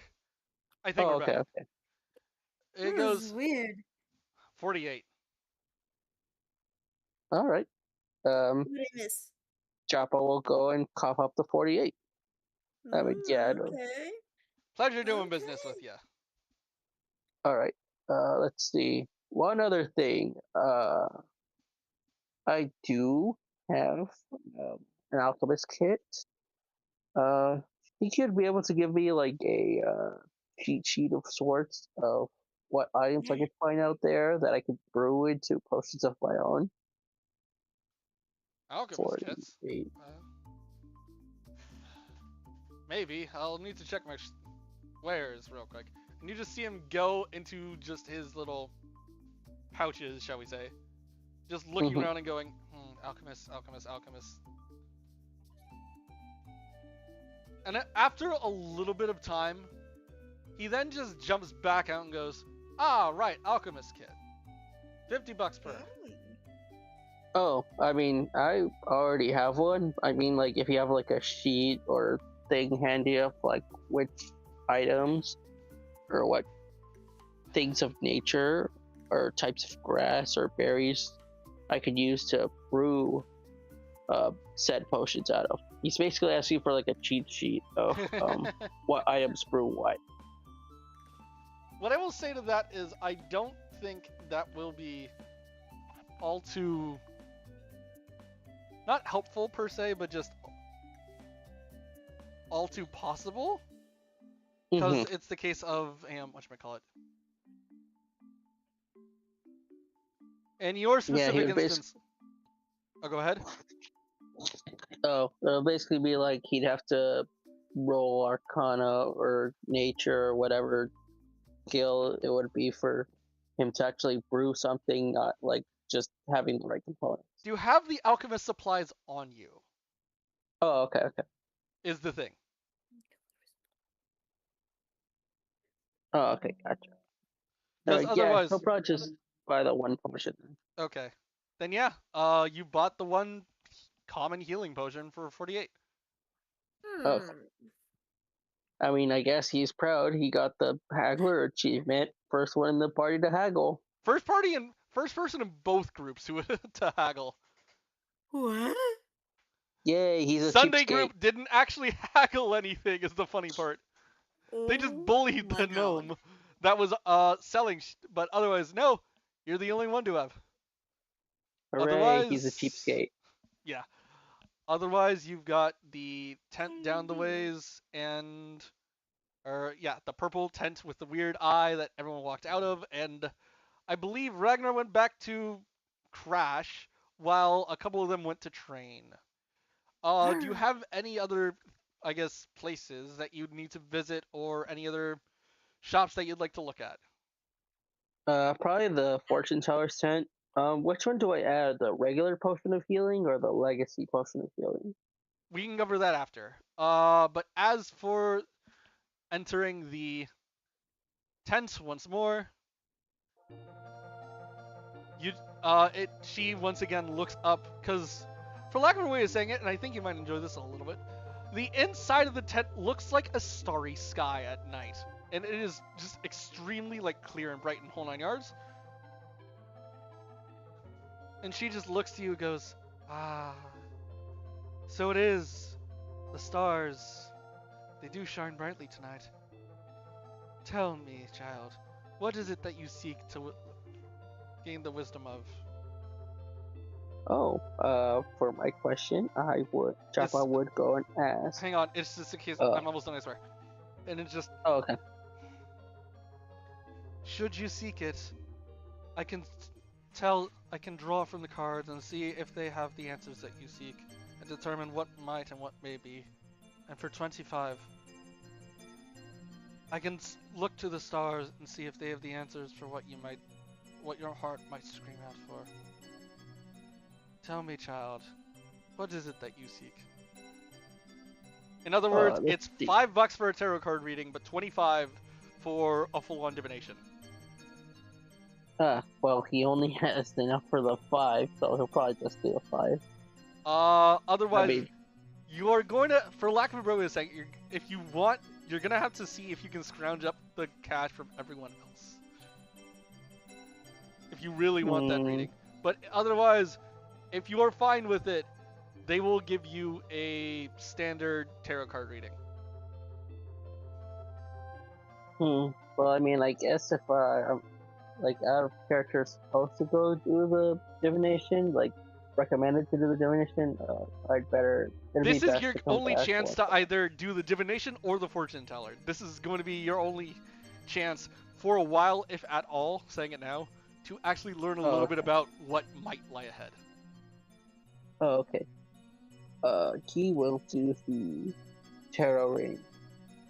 I think Oh, we're okay, back. okay. It That was goes weird. 48. All right. What did I miss? Joppa will go and cough up the 48. I mean, yeah, I don't- Okay. Pleasure doing business with you. All right. Let's see. One other thing. I do have an alchemist kit. Think you'd be able to give me like a cheat sheet of sorts of what items I could find out there that I could brew into potions of my own. Alchemist kits. 48. Maybe. I'll need to check my wares real quick. And you just see him go into just his little pouches, shall we say. Just looking Mhm. around and going, alchemist, alchemist, alchemist. And after a little bit of time, he then just jumps back out and goes, ah, right, alchemist kit. $50 per. Oh, I mean, I already have one. I mean, like, if you have like a sheet or thing handy of like which items or what things of nature or types of grass or berries I could use to brew said potions out of. He's basically asking for like a cheat sheet of what items brew what. What I will say to that is I don't think that will be all too, not helpful per se, but just all too possible. Because Mhm. it's the case of, whatchamacallit. In your Yeah, specific he would instance... Oh, go ahead. Oh, it'll basically be like he'd have to roll Arcana or Nature or whatever skill it would be for him to actually brew something, not like just having the right components. Do you have the alchemist supplies on you? Oh, okay, okay. Is the thing. Oh, okay, gotcha. Because Yeah, otherwise... he'll probably just buy the one potion. Okay. Then yeah, you bought the one common healing potion for 48. Oh. I mean, I guess he's proud. He got the Haggler achievement. First one in the party to haggle. First person in both groups to haggle. What? Yay, he's a Sunday cheapskate. group didn't actually haggle anything is the funny part. They just Oh bullied my the God. gnome that was selling, but otherwise, no, you're the only one to have. Hooray, he's a Otherwise- cheapskate. Yeah. Otherwise, you've got the tent down the ways and, the purple tent with the weird eye that everyone walked out of, and I believe Ragnar went back to Crash while a couple of them went to train. Do you have any other, I guess, places that you'd need to visit or any other shops that you'd like to look at? Probably the Fortune Teller's tent. Which one do I add? The regular potion of healing or the legacy potion of healing? We can cover that after. But as for entering the tent once more, she once again looks up, because for lack of a way of saying it, and I think you might enjoy this a little bit, the inside of the tent looks like a starry sky at night, and it is just extremely clear and bright and whole 9 yards. And she just looks to you and goes, ah, so it is. The stars, they do shine brightly tonight. Tell me, child, what is it that you seek to gain the wisdom of? Oh, for my question, Joppa would go and ask. Hang on, it's just a case. Oh. I'm almost done, I swear. And it's just, Oh, okay. should you seek it, I can draw from the cards and see if they have the answers that you seek, and determine what might and what may be. And for 25, I can look to the stars and see if they have the answers for what your heart might scream out for. Tell me, child, what is it that you seek? In other words, let's it's see. $5 for a tarot card reading, but 25 for a full-on divination. Well, he only has enough for the 5, so he'll probably just do a 5. Otherwise, mean- you are going to, for lack of a better way to say, if you want, you're gonna have to see if you can scrounge up the cash from everyone else. If you really want that Hmm. reading. But otherwise, if you are fine with it, they will give you a standard tarot card reading. Well, I mean, I guess if I'm like out of character supposed to go do the divination, like recommended to do the divination, I'd better. It'd This be is best your to come only back chance once. to either do the divination or the fortune teller. This is going to be your only chance for a while, if at all, saying it now, to actually learn a little bit okay. about what might lie ahead. Oh, okay. He will do the tarot reading.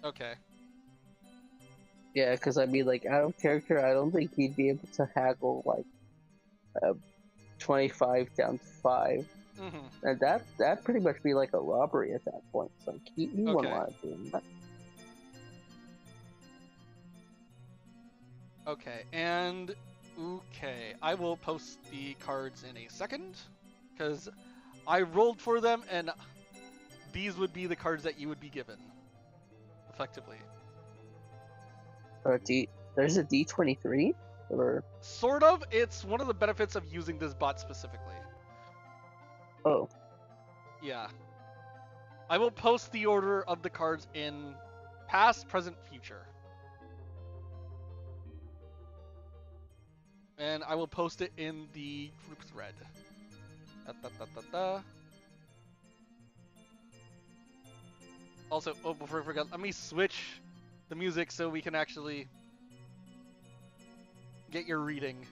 Okay. Yeah, because I mean, like out of character, I don't think he'd be able to haggle like 25 down to 5. Mm-hmm. And that'd pretty much be like a robbery at that point. So he wouldn't Okay. want to do that. Okay, and okay, I will post the cards in a second, because I rolled for them, and these would be the cards that you would be given, effectively. There's a D23? Or Sort of, it's one of the benefits of using this bot specifically. oh, Yeah. I will post the order of the cards in past, present, future. And I will post it in the group thread. Also, oh, before I forget, let me switch the music so we can actually get your reading.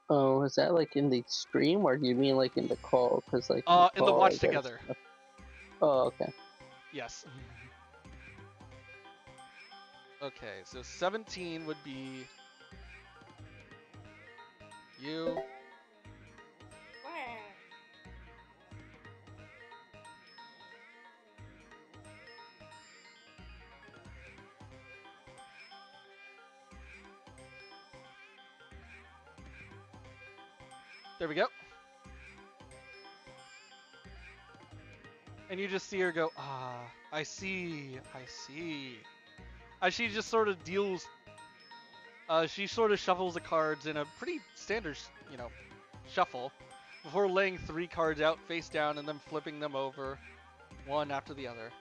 oh, is that like in the stream or do you mean like in the call? Because like In the call, watch I guess- together. Oh, okay. Yes. Okay, so 17 would be you. There we go. And you just see her go, ah, I see, I see. As she just sort of deals, she sort of shuffles the cards in a pretty standard, shuffle, before laying 3 cards out face down and then flipping them over, one after the other.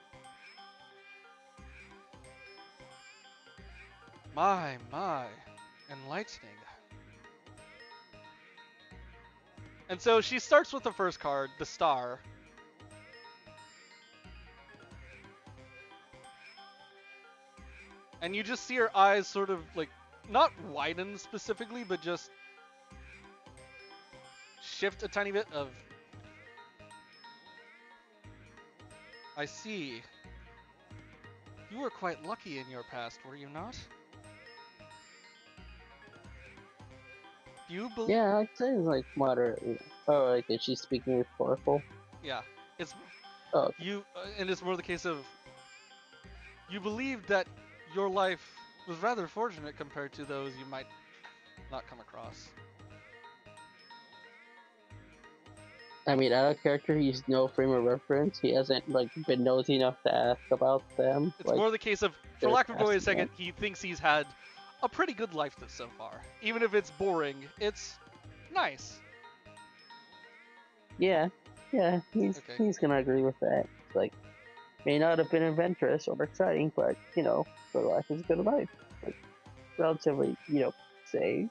My, enlightening. And so she starts with the first card, the star. And you just see her eyes sort of like, not widen specifically, but just shift a tiny bit of, I see. You were quite lucky in your past, were you not? Do you believe? Yeah, I'd say it's like moderately. Oh, like is she speaking rhetorical? Yeah, it's Oh, you, and it's more the case of you believe that your life was rather fortunate compared to those you might not come across. I mean, out of character, he's no frame of reference. He hasn't like been nosy enough to ask about them. It's like, more the case of, for their lack of a better way to past say it, events. he thinks he's had a pretty good life so far. Even if it's boring, it's nice. Yeah, he's Okay. he's gonna agree with that. It's like may not have been adventurous or exciting, but good life is a good life. Like relatively, safe,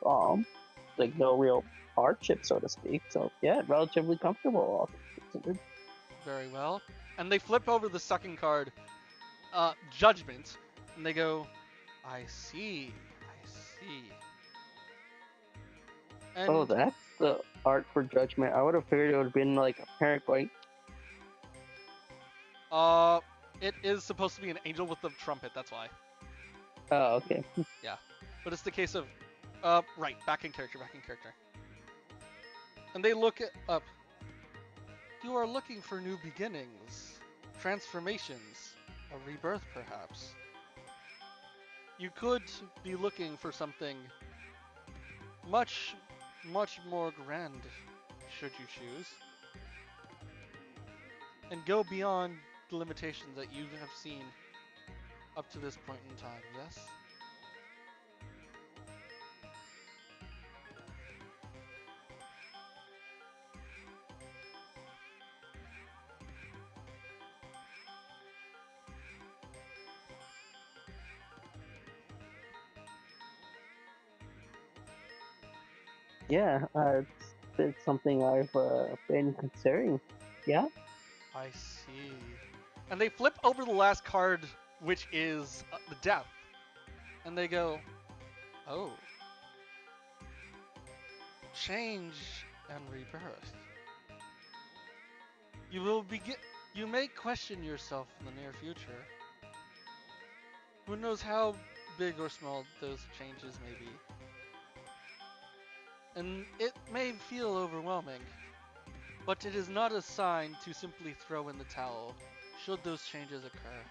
like no real hardship, so to speak. So yeah, relatively comfortable. All things considered. Very well. And they flip over the second card, Judgment, and they go, I see. And Oh, that's the art for judgment. I would have figured it would have been like a parent going, it is supposed to be an angel with the trumpet, that's why. oh, okay. But it's the case of, right, back in character. And they look up. You are looking for new beginnings, transformations, a rebirth perhaps. you could be looking for something much, much more grand, should you choose, and go beyond the limitations that you have seen up to this point in time, yes? Yeah, it's something I've been considering. Yeah. I see. And they flip over the last card, which is the death. And they go, oh. Change and rebirth. You may question yourself in the near future. Who knows how big or small those changes may be. And it may feel overwhelming, but it is not a sign to simply throw in the towel should those changes occur.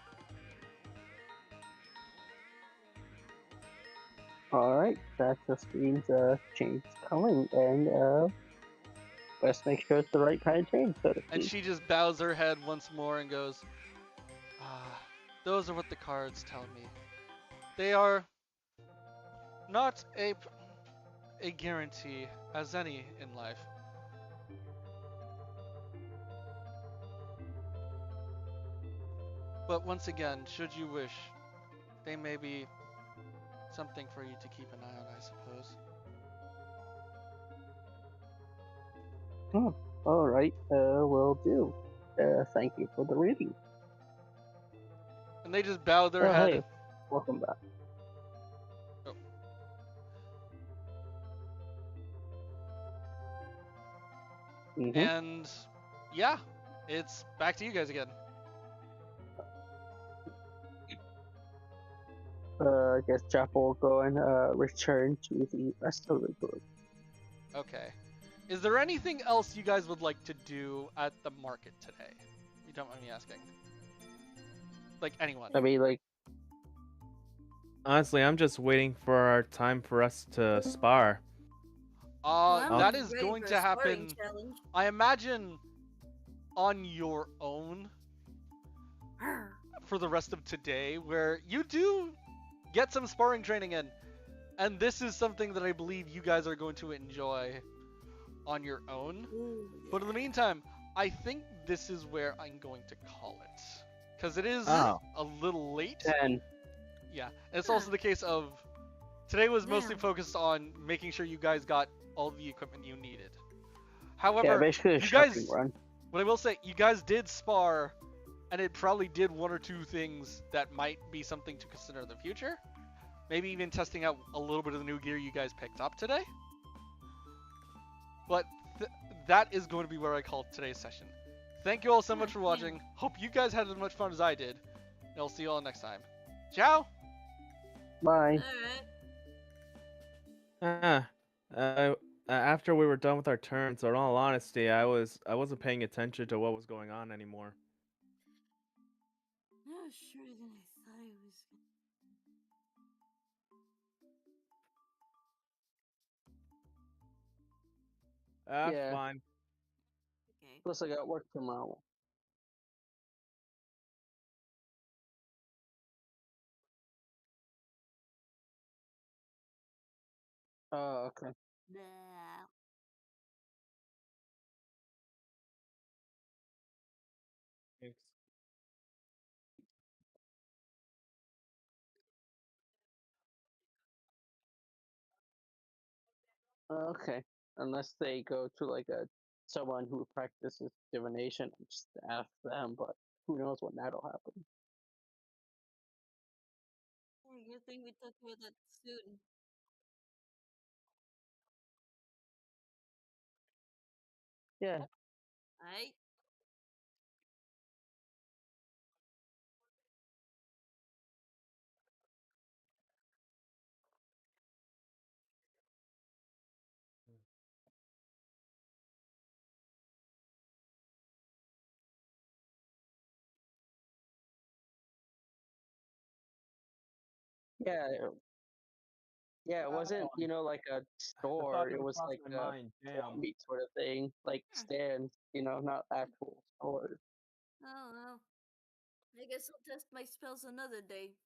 Alright, that just means change is coming, and let's make sure it's the right kind of change, so to And speak. she just bows her head once more and goes, ah, those are what the cards tell me. They are not a guarantee as any in life. But once again, should you wish, they may be something for you to keep an eye on, I suppose. Oh, alright, will do. Thank you for the reading. And they just bow their Oh, head. hey, welcome back. Oh. Mm-hmm. And yeah, it's back to you guys again. I guess Chapel will go and return to the rest of the group. Okay. Is there anything else you guys would like to do at the market today? You don't mind me asking. Like anyone. I mean, like, Honestly, I'm just waiting for our time for us to spar. Well, That I'm is ready going for to a sparring happen, challenge. I imagine, on your own Arr. for the rest of today, where you do get some sparring training in. And this is something that I believe you guys are going to enjoy on your own. Ooh, But in the meantime, I think this is where I'm going to call it. Because it is Oh. a little late. 10. Yeah. And it's also the case of today was mostly Yeah. focused on making sure you guys got all the equipment you needed. Yeah, However, basically a you shopping guys, run. what I will say, you guys did spar, and it probably did one or two things that might be something to consider in the future. Maybe even testing out a little bit of the new gear you guys picked up today. But that is going to be where I call today's session. Thank you all so much for watching. Hope you guys had as much fun as I did. And I'll see you all next time. Ciao! Bye. Alright. After we were done with our turns, in all honesty, I wasn't paying attention to what was going on anymore. That was shorter than I thought it was. Yeah. Fine. Okay. Plus, I got work tomorrow. Oh, okay. Blah. Thanks. Okay. Unless they go to like someone who practices divination and just ask them, but who knows when that'll happen. Good thing we talked about that soon. Yeah. Alright. Yeah, it wasn't, like a The store. thought It never was crossed like my a mind. swap Damn. meet sort of thing, like stands, not actual stores. Oh well. I guess I'll test my spells another day.